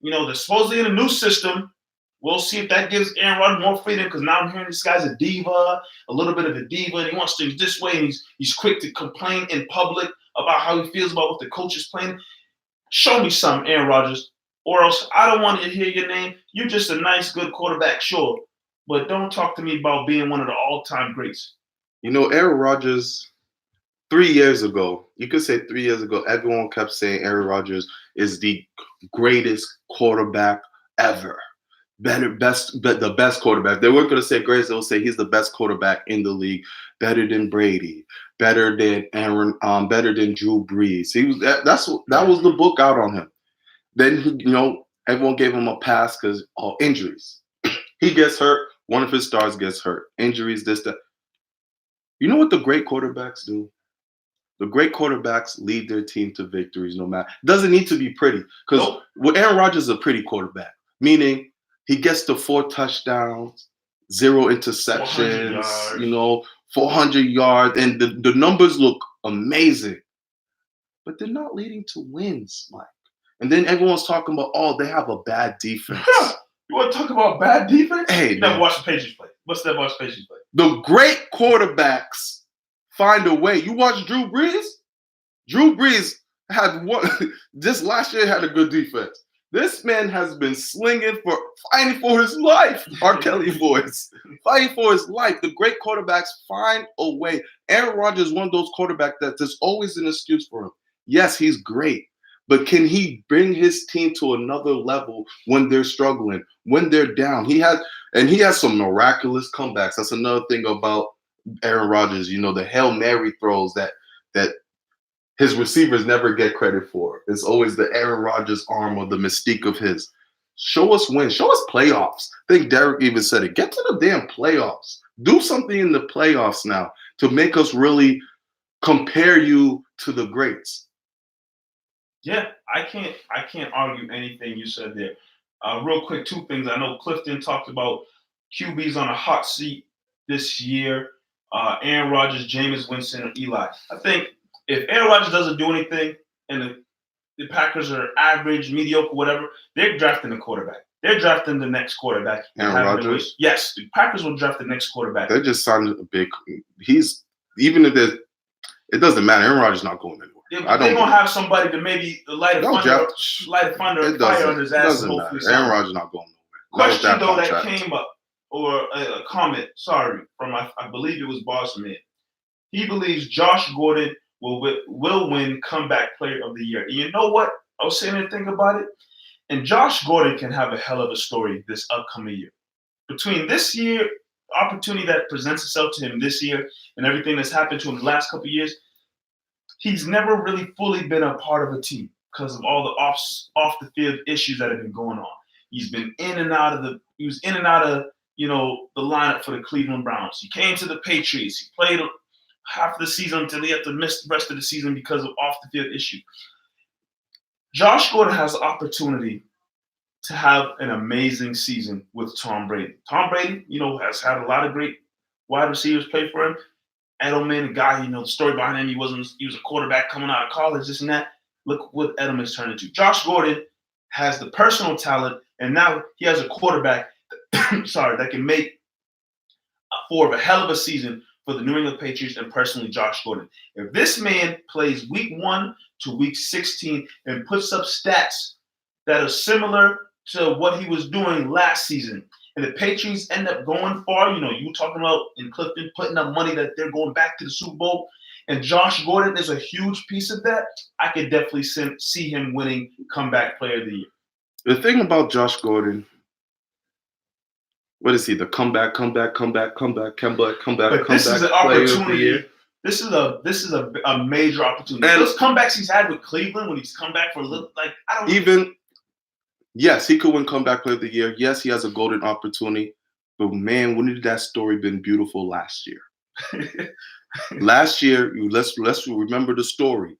They're supposedly in a new system. We'll see if that gives Aaron Rodgers more freedom because now I'm hearing this guy's a diva, a little bit of a diva, and he wants things this way, and he's quick to complain in public about how he feels about what the coach is playing. Show me something, Aaron Rodgers, or else I don't want to hear your name. You're just a nice, good quarterback, sure, but don't talk to me about being one of the all-time greats. Aaron Rodgers, 3 years ago, you could say 3 years ago, everyone kept saying Aaron Rodgers is the greatest quarterback ever. The best quarterback. They weren't going to say greatest. They'll say he's the best quarterback in the league, better than Brady, better than better than Drew Brees. That was the book out on him. Then everyone gave him a pass because injuries. He gets hurt. One of his stars gets hurt. Injuries, this, that. You know what the great quarterbacks do? The great quarterbacks lead their team to victories no matter. It doesn't need to be pretty. Because Aaron Rodgers is a pretty quarterback, meaning he gets to 4 touchdowns, 0 interceptions, 400 yards, and the numbers look amazing. But they're not leading to wins, Mike. And then everyone's talking about, they have a bad defense. You want to talk about bad defense? Hey, you never watched the Patriots play. What's that watch the Patriots play? The great quarterbacks find a way. You watch Drew Brees? Drew Brees had one. This last year had a good defense. This man has been fighting for his life. R. Kelly voice. Fighting for his life. The great quarterbacks find a way. Aaron Rodgers is one of those quarterbacks that there's always an excuse for him. Yes, he's great. But can he bring his team to another level when they're struggling, when they're down? He has some miraculous comebacks. That's another thing about Aaron Rodgers. The Hail Mary throws that his receivers never get credit for. It's always the Aaron Rodgers arm or the mystique of his. Show us wins. Show us playoffs. I think Derek even said it. Get to the damn playoffs. Do something in the playoffs now to make us really compare you to the greats. Yeah, I can't argue anything you said there. Real quick, 2 things. I know Clifton talked about QBs on a hot seat this year. Aaron Rodgers, Jameis Winston, or Eli. I think if Aaron Rodgers doesn't do anything and the Packers are average, mediocre, whatever, they're drafting a quarterback. They're drafting the next quarterback. Aaron Rodgers? Yes, the Packers will draft the next quarterback. They just signed a big – even if they're It doesn't matter. Aaron Rodgers not going anywhere. They're gonna have somebody to maybe light a fire under his ass. It doesn't matter. Aaron Rodgers not going nowhere. Question though that came up, or a comment. Sorry, from I believe it was Boss Man. He believes Josh Gordon will win Comeback Player of the Year. And you know what? I was sitting there thinking about it, and Josh Gordon can have a hell of a story this upcoming year. Between this year, opportunity that presents itself to him this year, and everything that's happened to him the last couple of years, he's never really fully been a part of a team because of all the off the field issues that have been going on. He's been in and out of the lineup for the Cleveland Browns. He came to the Patriots. He played half of the season until he had to miss the rest of the season because of off the field issues. Josh Gordon has the opportunity to have an amazing season with Tom Brady. Tom Brady, has had a lot of great wide receivers play for him. Edelman, a guy, the story behind him, he was a quarterback coming out of college, this and that. Look what Edelman's turned into. Josh Gordon has the personal talent, and now he has a quarterback that can make for a hell of a season for the New England Patriots and personally Josh Gordon. If this man plays week 1 to week 16 and puts up stats that are similar to what he was doing last season, and the Patriots end up going far, you were talking about in Clifton putting up money that they're going back to the Super Bowl, and Josh Gordon is a huge piece of that, I could definitely see him winning Comeback Player of the Year. The thing about Josh Gordon, what is he? The comeback. But this is an opportunity. This is a major opportunity. And those comebacks he's had with Cleveland when he's come back for a little, yes, he could win Comeback Player of the Year. Yes, he has a golden opportunity. But man, when did that story been beautiful last year? Last year, let's remember the story.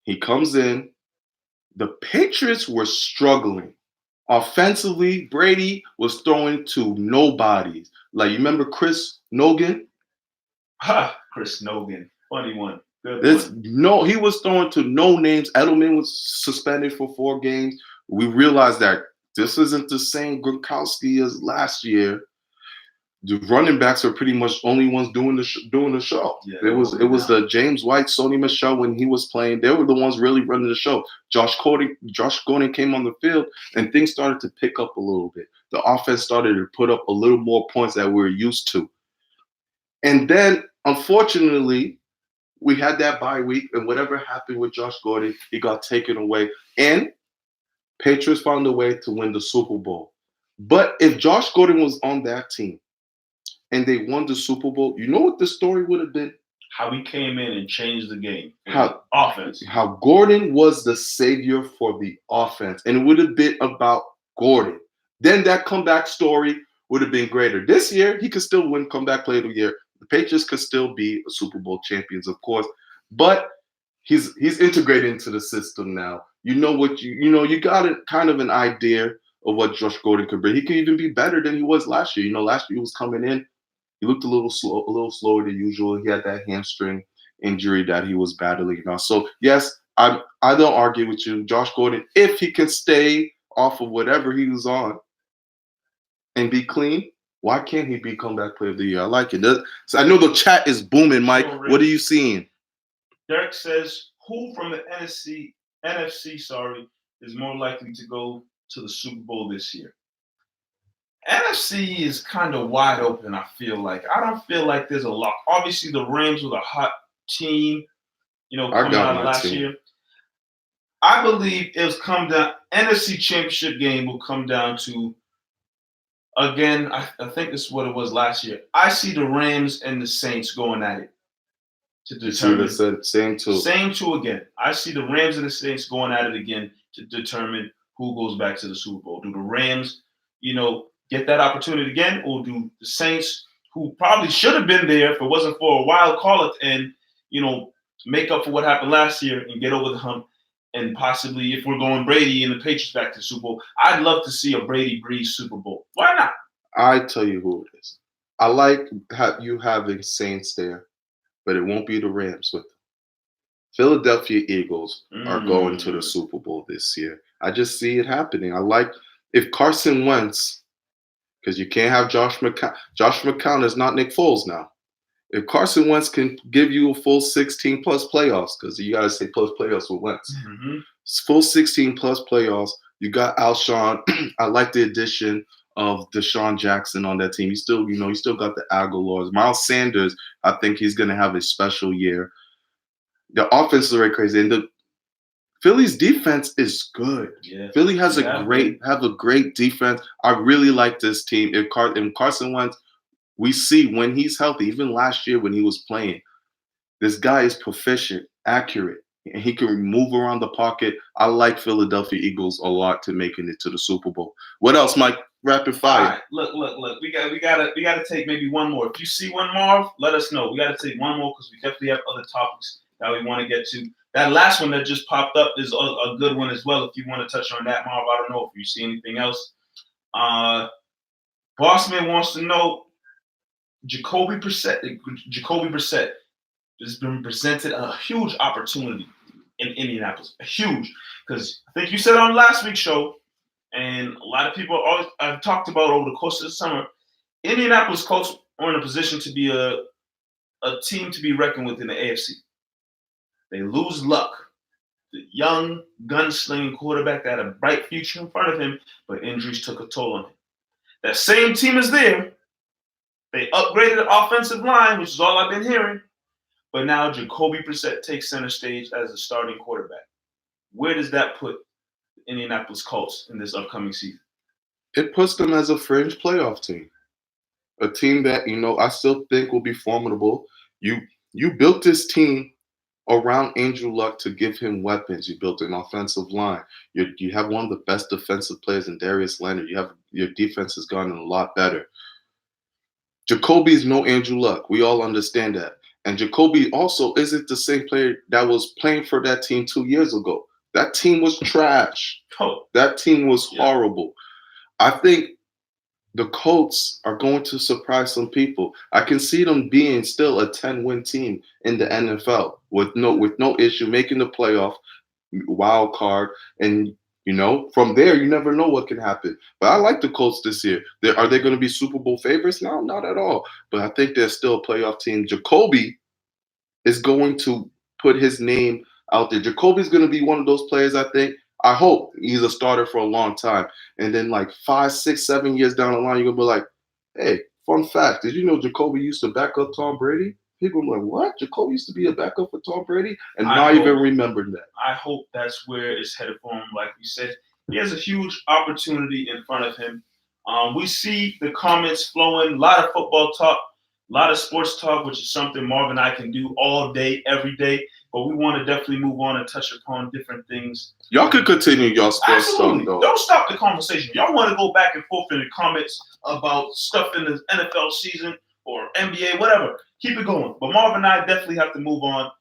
He comes in. The Patriots were struggling. Offensively, Brady was throwing to nobodies. Like, you remember Chris Nogan? Chris Nogan. Funny one. He was throwing to no names. Edelman was suspended for 4 games. We realized that this isn't the same Gronkowski as last year. The running backs are pretty much only ones doing the show. Yeah, it was the James White, Sony Michel when he was playing. They were the ones really running the show. Josh Gordon came on the field and things started to pick up a little bit. The offense started to put up a little more points that we're used to. And then, unfortunately, we had that bye week, and whatever happened with Josh Gordon, he got taken away. And Patriots found a way to win the Super Bowl. But if Josh Gordon was on that team, and they won the Super Bowl, you know what the story would have been? How he came in and changed the game. Offense. How Gordon was the savior for the offense. And it would have been about Gordon. Then that comeback story would have been greater. This year, he could still win Comeback Player of the Year. The Patriots could still be Super Bowl champions, of course. But he's integrated into the system now. You know what you got kind of an idea of what Josh Gordon could bring. He could even be better than he was last year. Last year he was coming in. He looked a little slower than usual. He had that hamstring injury that he was battling now. So yes, I don't argue with you, Josh Gordon. If he can stay off of whatever he was on and be clean, why can't he be Comeback Player of the Year? I like it. So I know the chat is booming, Mike. What are you seeing? Derek says, who from the NFC is more likely to go to the Super Bowl this year? NFC is kind of wide open, I feel like. I don't feel like there's a lot. Obviously, the Rams were a hot team, coming out of last year. I believe it'll come down. NFC Championship game will come down to, again, I think this is what it was last year. I see the Rams and the Saints going at it to determine. Same two again. I see the Rams and the Saints going at it again to determine who goes back to the Super Bowl. Do the Rams, get that opportunity again, or do the Saints, who probably should have been there if it wasn't for a wild call at the end, make up for what happened last year and get over the hump, and possibly, if we're going Brady and the Patriots back to the Super Bowl, I'd love to see a Brady Breeze Super Bowl. Why not? I tell you who it is. I like you having Saints there, but it won't be the Rams with them. Philadelphia Eagles are going to the Super Bowl this year. I just see it happening. I like if Carson Wentz, because you can't have Josh McCown. Josh McCown is not Nick Foles now. If Carson Wentz can give you a full 16 plus playoffs, because you got to say plus playoffs with Wentz, full 16 plus playoffs. You got Alshon. I like the addition of Deshaun Jackson on that team. You still got the Aguilars. Miles Sanders, I think he's going to have a special year. The offense is very crazy, and the Philly's defense is good. Yeah. Philly has a great defense. I really like this team. If Carson Wentz, we see when he's healthy, even last year when he was playing, this guy is proficient, accurate, and he can move around the pocket. I like Philadelphia Eagles a lot to making it to the Super Bowl. What else, Mike? Rapid fire. All right, look. We gotta take maybe one more. If you see one, Marv, let us know. We gotta take one more because we definitely have other topics that we want to get to. That last one that just popped up is a good one as well. If you want to touch on that, Marv, I don't know if you see anything else. Bossman wants to know Jacoby Brissett has been presented a huge opportunity in Indianapolis. A huge, because I think you said on last week's show, and a lot of people I've talked about over the course of the summer, Indianapolis Colts are in a position to be a team to be reckoned with in the AFC. They lose Luck, the young gunslinging quarterback that had a bright future in front of him, but injuries took a toll on him. That same team is there. They upgraded the offensive line, which is all I've been hearing. But now Jacoby Brissett takes center stage as the starting quarterback. Where does that put the Indianapolis Colts in this upcoming season? It puts them as a fringe playoff team. A team that, I still think will be formidable. You built this team around Andrew Luck to give him weapons. You built an offensive line. You have one of the best defensive players in Darius Leonard. Your defense has gotten a lot better. Jacoby is no Andrew Luck. We all understand that. And Jacoby also isn't the same player that was playing for that team 2 years ago. That team was trash. That team was horrible. I think the Colts are going to surprise some people. I can see them being still a 10-win team in the NFL with no issue making the playoff, wild card, and from there you never know what can happen. But I like the Colts this year. Are they going to be Super Bowl favorites? No, not at all. But I think they're still a playoff team. Jacoby is going to put his name out there. Jacoby's going to be one of those players, I hope he's a starter for a long time. And then like 5, 6, 7 years down the line, you're going to be like, hey, fun fact, did you know Jacoby used to back up Tom Brady? People are like, what? Jacoby used to be a backup for Tom Brady? And not even remembered that. I hope that's where it's headed for him. Like you said, he has a huge opportunity in front of him. We see the comments flowing, a lot of football talk, a lot of sports talk, which is something Marv and I can do all day, every day. But we want to definitely move on and touch upon different things. Y'all could continue y'all sports Absolutely. talk, though. Don't stop the conversation. Y'all want to go back and forth in the comments about stuff in the NFL season or NBA, whatever. Keep it going. But Marv and I definitely have to move on.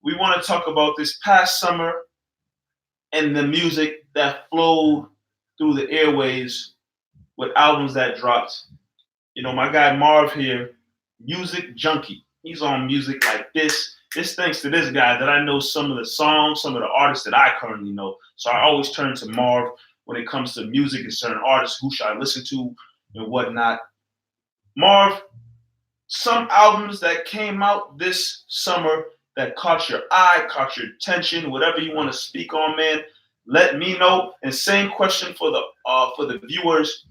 We want to talk about this past summer and the music that flowed through the airways with albums that dropped. My guy Marv here, music junkie. He's on music like this. It's thanks to this guy that I know some of the songs, some of the artists that I currently know. So I always turn to Marv when it comes to music and certain artists. Who should I listen to and whatnot? Marv, some albums that came out this summer that caught your eye, caught your attention, whatever you want to speak on, man, let me know. And same question for the viewers.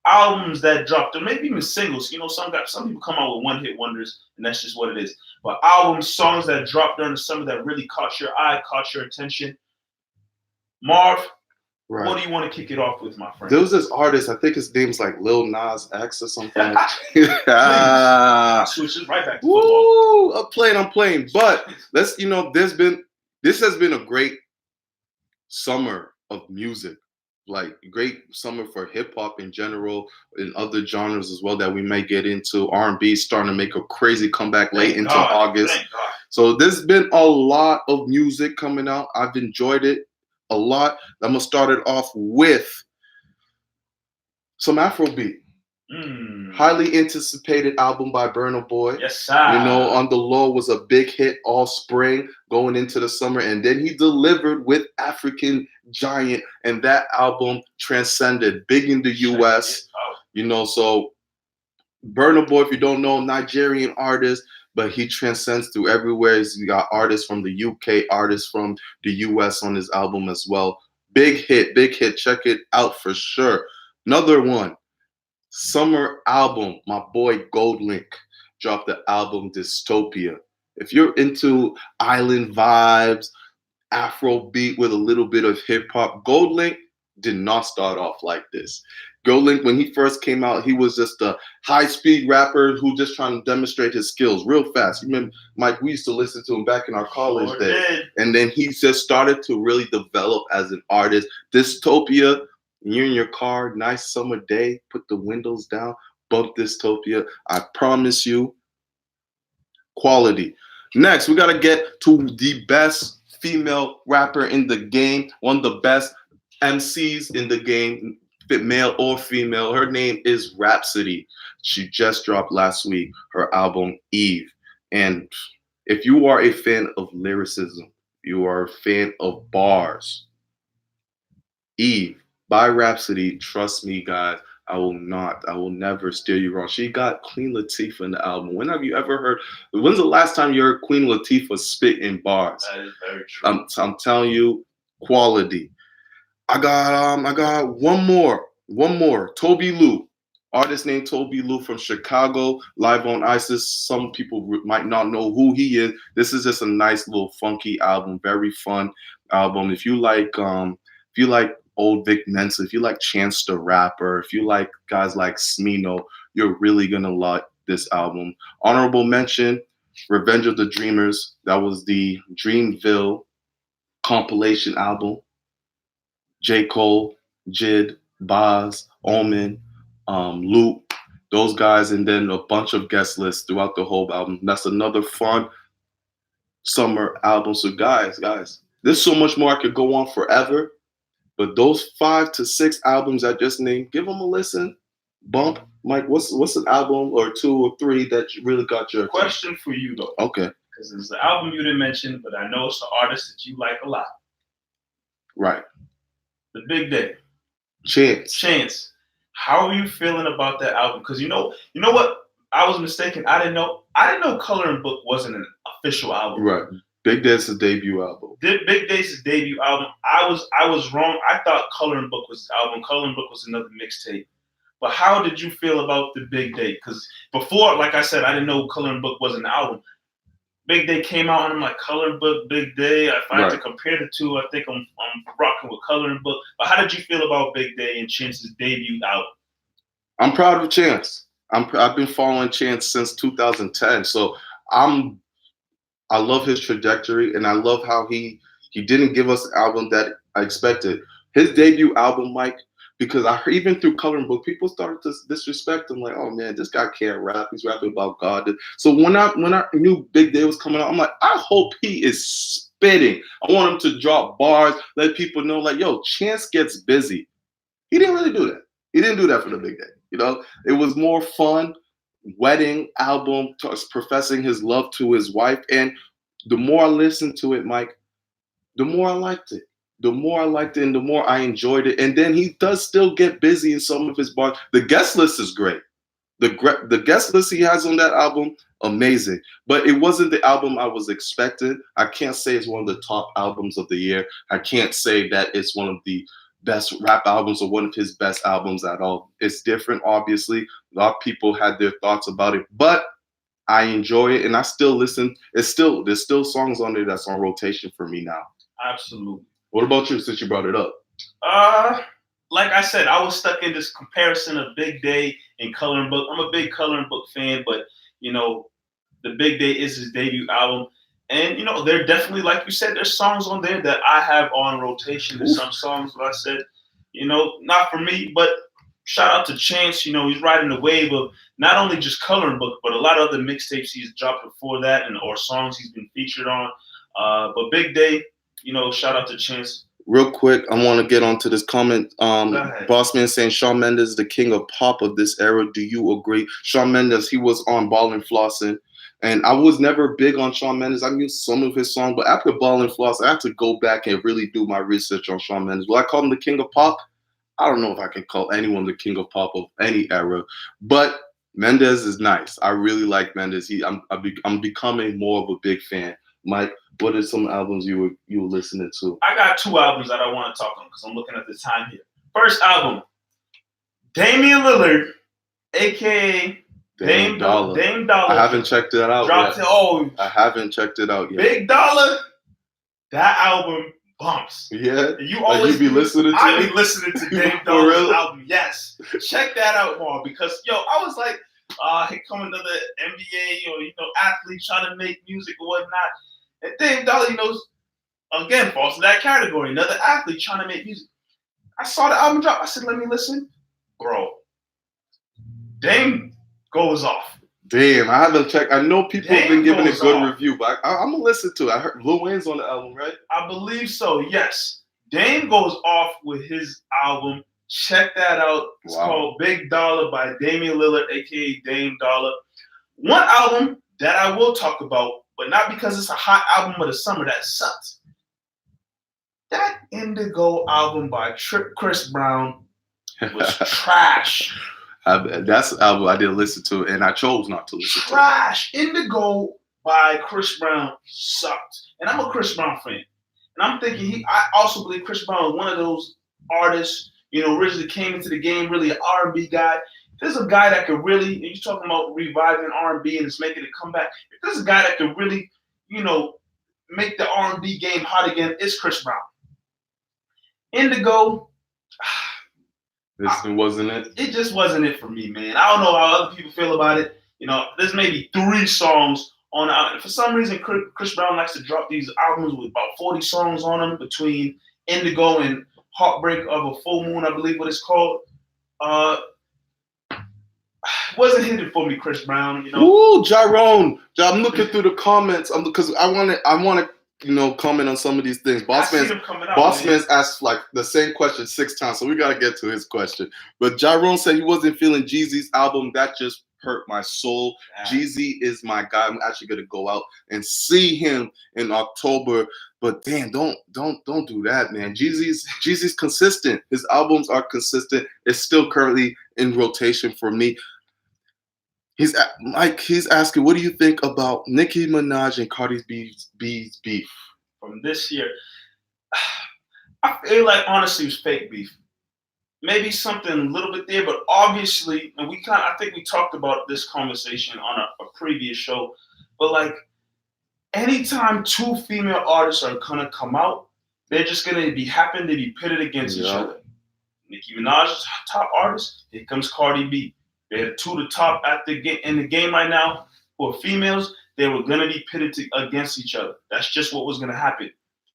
Albums that dropped, or maybe even singles. Some people come out with one-hit wonders, and that's just what it is. But albums, songs that dropped during the summer that really caught your eye, caught your attention. Marv, right. What do you want to kick it off with, my friend? There was this artist, I think his name's like Lil Nas X or something. Switches right back to football. Woo! I'm playing. But this has been a great summer of music. Like great summer for hip hop in general and other genres as well that we may get into. R&B starting to make a crazy comeback late into August. So there's been a lot of music coming out. I've enjoyed it a lot. I'm gonna start it off with some Afrobeat. Highly anticipated album by Burna Boy. Yes, sir. On the Low was a big hit all spring going into the summer. And then he delivered with African Giant. And that album transcended big in the US. So Burna Boy, if you don't know, Nigerian artist, but he transcends through everywhere. He's got artists from the UK, artists from the US on his album as well. Big hit, big hit. Check it out for sure. Another one, summer album. My boy Goldlink dropped the album Dystopia. If you're into island vibes, Afro beat with a little bit of hip hop, Goldlink did not start off like this. Goldlink, when he first came out, he was just a high-speed rapper who just trying to demonstrate his skills real fast. You remember, Mike, we used to listen to him back in our college days. And then he just started to really develop as an artist. Dystopia, you're in your car, nice summer day, put the windows down, bump Dystopia. I promise you, quality. Next, we got to get to the best female rapper in the game, one of the best MCs in the game, male or female. Her name is Rhapsody. She just dropped last week her album Eve. And if you are a fan of lyricism, you are a fan of bars, Eve by Rhapsody, trust me, guys, I will never steer you wrong. She got Queen Latifah in the album. When have you ever heard, when's the last time you heard Queen Latifah spit in bars? That is very true. I'm telling you, quality. I got one more. Toby Lou, artist named Toby Lou from Chicago, live on ISIS. Some people might not know who he is. This is just a nice little funky album, very fun album. If you like old Vic Mensa, if you like Chance the Rapper, if you like guys like Smino, you're really gonna like this album. Honorable mention, Revenge of the Dreamers. That was the Dreamville compilation album. J. Cole, Jid, Baz, Omen, Loop, those guys, and then a bunch of guest lists throughout the whole album. That's another fun summer album. So guys, there's so much more. I could go on forever, but those 5 to 6 albums I just named, give them a listen. Bump, Mike. What's an album or 2 or 3 that really got your question for you though? Okay. Because it's the album you didn't mention, but I know it's an artist that you like a lot. Right. The Big Day. Chance. How are you feeling about that album? Because you know what? I was mistaken. I didn't know Coloring Book wasn't an official album. Right. Big Day's his debut album. Big Day's his debut album. I was wrong. I thought Coloring Book was his album. Coloring Book was another mixtape. But how did you feel about the Big Day? Because before, like I said, I didn't know Coloring Book was an album. Big Day came out and I'm like, Coloring Book, Big Day. If I have to compare the two, I think I'm rocking with Coloring Book. But how did you feel about Big Day and Chance's debut album? I'm proud of Chance. I've been following Chance since 2010. So I love his trajectory, and I love how he didn't give us an album that I expected. His debut album, Mike, because I heard, even through Coloring Book, people started to disrespect him, like, oh man, this guy can't rap. He's rapping about God. So when I knew Big Day was coming out, I'm like, I hope he is spitting. I want him to drop bars, let people know, like, yo, Chance gets busy. He didn't really do that. He didn't do that for the Big Day. You know, it was more fun, wedding album, professing his love to his wife. And the more I listened to it, Mike, the more I liked it. The more I liked it and the more I enjoyed it. And then he does still get busy in some of his bars. The guest list is great. The guest list he has on that album, amazing. But it wasn't the album I was expecting. I can't say it's one of the top albums of the year. I can't say that it's one of the best rap albums or one of his best albums at all. It's different, obviously. A lot of people had their thoughts about it, but I enjoy it and I still listen. There's still songs on there that's on rotation for me now. Absolutely. What about you, since you brought it up? Like I said, I was stuck in this comparison of Big Day and Coloring Book. I'm a big Coloring Book fan, but the Big Day is his debut album. And, they're definitely, like you said, there's songs on there that I have on rotation. There's some songs that I said, not for me, but shout out to Chance. He's riding the wave of not only just Coloring Book, but a lot of other mixtapes he's dropped before that or songs he's been featured on. But Big Day, shout out to Chance. Real quick, I want to get onto this comment. Bossman saying Shawn Mendes is the king of pop of this era. Do you agree? Shawn Mendes, he was on Ballin' Flossin'. And I was never big on Shawn Mendes. I knew some of his songs, but after Ballin' Floss, I had to go back and really do my research on Shawn Mendes. Will I call him the king of pop? I don't know if I can call anyone the king of pop of any era. But Mendez is nice. I really like Mendez. I'm becoming more of a big fan. Mike, what are some albums you were listening to? I got 2 albums that I want to talk on because I'm looking at the time here. First album, Damian Lillard, aka Dame Dollar. I haven't checked that out yet. I haven't checked it out yet. Big Dollar, that album bumps. Yeah. You be listening to I be listening to Dame For Dollar's real? album. Yes. Check that out more because I was like, here come another NBA or athlete trying to make music or whatnot. And Dame Dollar, again, falls in that category. Another athlete trying to make music. I saw the album drop. I said, let me listen. Bro, Dame goes off. Damn, I haven't checked. I know people have been giving a good review, but I'm going to listen to it. I heard Lil Wayne's on the album, right? I believe so, yes. Dame goes off with his album. Check that out. It's called Big Dollar by Damian Lillard, a.k.a. Dame Dollar. One album that I will talk about, but not because it's a hot album of the summer that sucks. That Indigo album by Chris Brown was trash. That's the album I didn't listen to, and I chose not to listen to. Trash. Indigo by Chris Brown sucked. And I'm a Chris Brown fan. And I'm thinking I also believe Chris Brown was one of those artists, originally came into the game, really an R&B guy. If there's a guy that could really, and you're talking about reviving R&B and it's making it come back. If there's a guy that could really, make the R&B game hot again, it's Chris Brown. Indigo, this wasn't it. It just wasn't it for me, man. I don't know how other people feel about it. There's maybe 3 songs on it. For some reason, Chris Brown likes to drop these albums with about 40 songs on them between Indigo and Heartbreak of a Full Moon, I believe what it's called. Wasn't hitting for me, Chris Brown. Ooh, Jarone. I'm looking through the comments because I want to comment on some of these things. Boss Man's asked like the same question 6 times, so we gotta get to his question. But Jarone said he wasn't feeling Jeezy's album. That just hurt my soul. Jeezy is my guy. I'm actually gonna go out and see him in October. But damn, don't do that, man. Jeezy's consistent. His albums are consistent. It's still currently in rotation for me. He's asking, what do you think about Nicki Minaj and Cardi B's beef from this year? I feel like honestly it was fake beef. Maybe something a little bit there, but obviously, and I think we talked about this conversation on a previous show, but like anytime 2 female artists are gonna come out, they're just gonna be happen to be pitted against each other. Nicki Minaj is top artist. Here comes Cardi B. They're 2 to top in the game right now for females. They were gonna be pitted against each other. That's just what was gonna happen.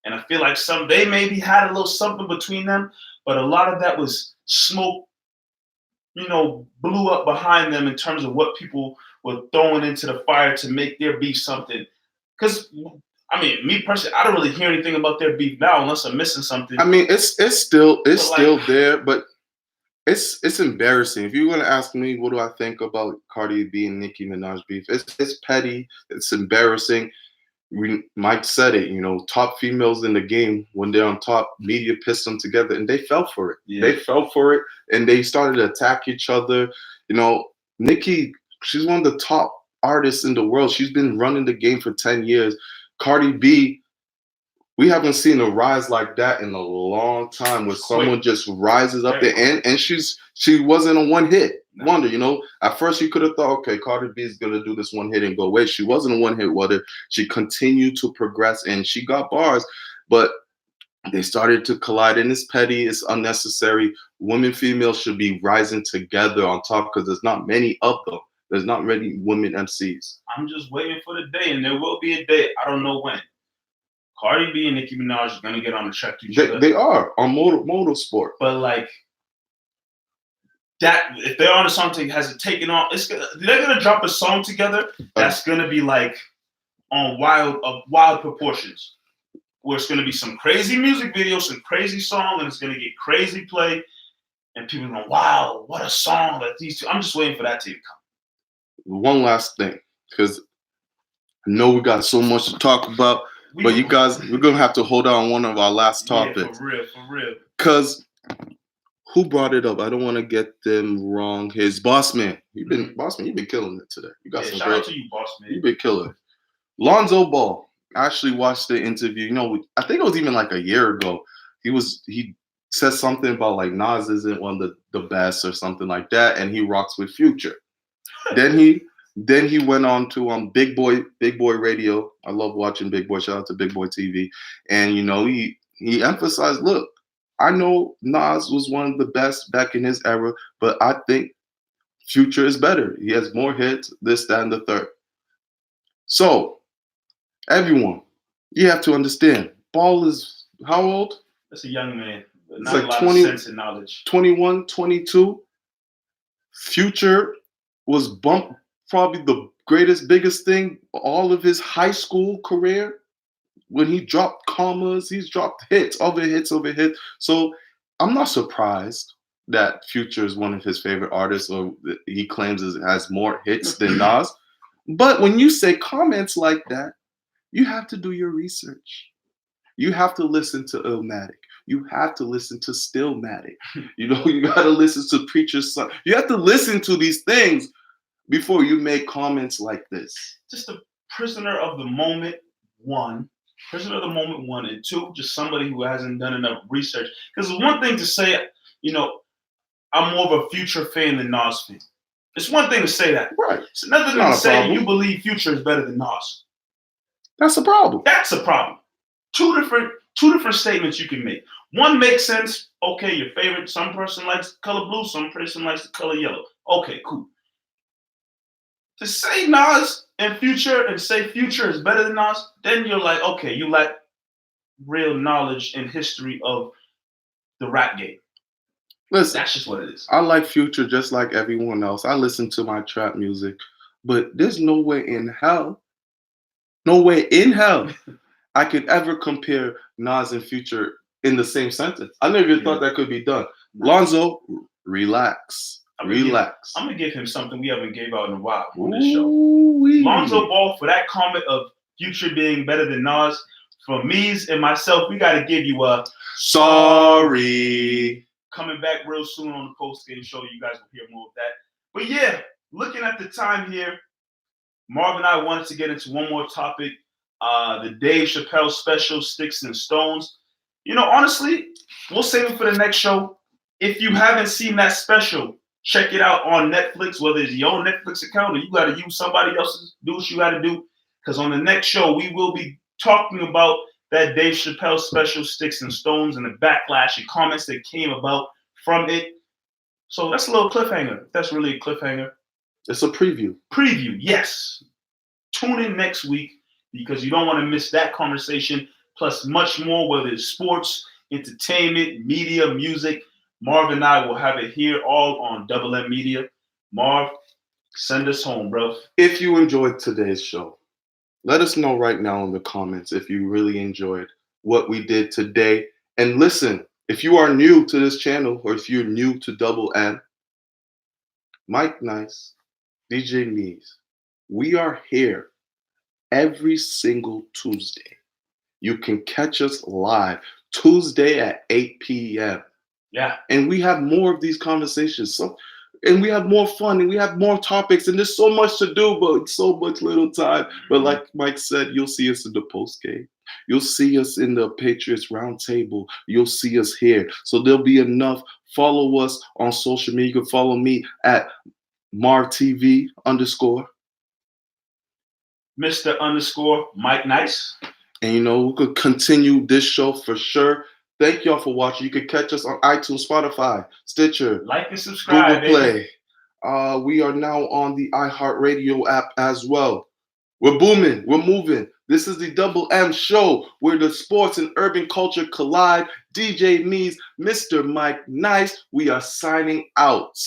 And I feel like they maybe had a little something between them, but a lot of that was smoke, blew up behind them in terms of what people were throwing into the fire to make their beef something. Because me personally, I don't really hear anything about their beef now unless I'm missing something. It's still there, but it's embarrassing. If you're gonna ask me, what do I think about Cardi B and Nicki Minaj beef? It's petty. It's embarrassing. Mike said it. Top females in the game, when they're on top, media pissed them together, and they fell for it. Yeah. They fell for it, and they started to attack each other. Nicki, she's one of the top artists in the world. She's been running the game for 10 years. Cardi B, we haven't seen a rise like that in a long time, where someone just rises up there, and she wasn't a one-hit wonder. At first you could have thought, okay, Cardi B is gonna do this one hit and go away. She wasn't a one-hit wonder. She continued to progress, and she got bars, but they started to collide, and it's petty. It's unnecessary. Women, females should be rising together on top because there's not many of them. There's not many women MCs. I'm just waiting for the day, and there will be a day. I don't know when. Cardi B and Nicki Minaj are gonna get on the track to each other. They are on motorsport. But like that, if they're on a song together, has it taken off? They're gonna drop a song together that's gonna be like on wild proportions, where it's gonna be some crazy music video, some crazy song, and it's gonna get crazy play, and people are going, wow, what a song that these 2. I'm just waiting for that to come. One last thing, because I know we got so much to talk about. But you guys, we're going to have to hold on one of our last topics. Yeah, for real. Because who brought it up? I don't want to get them wrong. His boss man. You've been killing it today. You got Yeah, some shout great. out to you, boss man. You've been killing it. Lonzo Ball. I actually watched the interview. You know, I think it was even like a year ago. He said something about like Nas isn't one of the best or something like that, and he rocks with Future. Then he went on to Big Boy Radio. I love watching Big Boy. Shout out to Big Boy TV. And you know, he emphasized, look, I know Nas was one of the best back in his era, but I think Future is better. He has more hits, this, that, and the third. So, everyone, you have to understand, Ball is how old? That's a young man. But It's not like a lot 20, of sense and knowledge. 21, 22. Future was bumped probably the biggest thing all of his high school career. When he dropped commas, he's dropped hits over hits over hits. So I'm not surprised that Future is one of his favorite artists, or he claims it has more hits than Nas. But when you say comments like that, you have to do your research. You have to listen to Illmatic. You have to listen to Stillmatic. You know, you got to listen to Preacher's Son. You have to listen to these things before you make comments like this. Just a prisoner of the moment, one. Prisoner of the moment, one. And two, just somebody who hasn't done enough research. Because it's one thing to say, you know, I'm more of a Future fan than Nas fan. It's one thing to say that. Right. It's another thing to say you believe Future is better than Nas. That's a problem. That's a problem. Two different statements you can make. One makes sense. Okay, your favorite. Some person likes the color blue. Some person likes the color yellow. Okay, cool. To say Nas and Future and say Future is better than Nas, then you're like, okay, you lack real knowledge and history of the rap game. Listen, that's just what it is. I like Future just like everyone else. I listen to my trap music, but there's no way in hell I could ever compare Nas and Future in the same sentence. I never even thought that could be done. Lonzo, relax. I'm gonna give him something we haven't gave out in a while on this show. Lonzo Ball, for that comment of Future being better than Nas, for me's and myself, we gotta give you a sorry. Coming back real soon on the post-game show. You guys will hear more of that. But yeah, looking at the time here, Marv and I wanted to get into one more topic. The Dave Chappelle special, Sticks and Stones. You know, honestly, we'll save it for the next show. If you haven't seen that special, check it out on Netflix, whether it's your own Netflix account or you got to use somebody else's, do what you got to do. Because on the next show, we will be talking about that Dave Chappelle special, Sticks and Stones, and the backlash and comments that came about from it. So that's a little cliffhanger. That's really a cliffhanger. It's a preview. Preview, yes. Tune in next week because you don't want to miss that conversation, plus much more, whether it's sports, entertainment, media, music. Marv and I will have it here all on Double M Media. Marv, send us home, bro. If you enjoyed today's show, let us know right now in the comments if you really enjoyed what we did today. And listen, if you are new to this channel or if you're new to Double M, Mike Nice, DJ Mees, we are here every single Tuesday. You can catch us live Tuesday at 8 p.m. Yeah. And we have more of these conversations. And we have more fun and we have more topics. And there's so much to do, but so much little time. But like Mike said, you'll see us in the post game. You'll see us in the Patriots Roundtable. You'll see us here. So there'll be enough. Follow us on social media. You can follow me at MarTV_. Mr. Mike Nice. And you know, we could continue this show for sure. Thank y'all for watching. You can catch us on iTunes, Spotify, Stitcher, like and subscribe, Google Play. We are now on the iHeartRadio app as well. We're booming. We're moving. This is the Double M show where the sports and urban culture collide. DJ Mees, Mr. Mike Nice. We are signing out.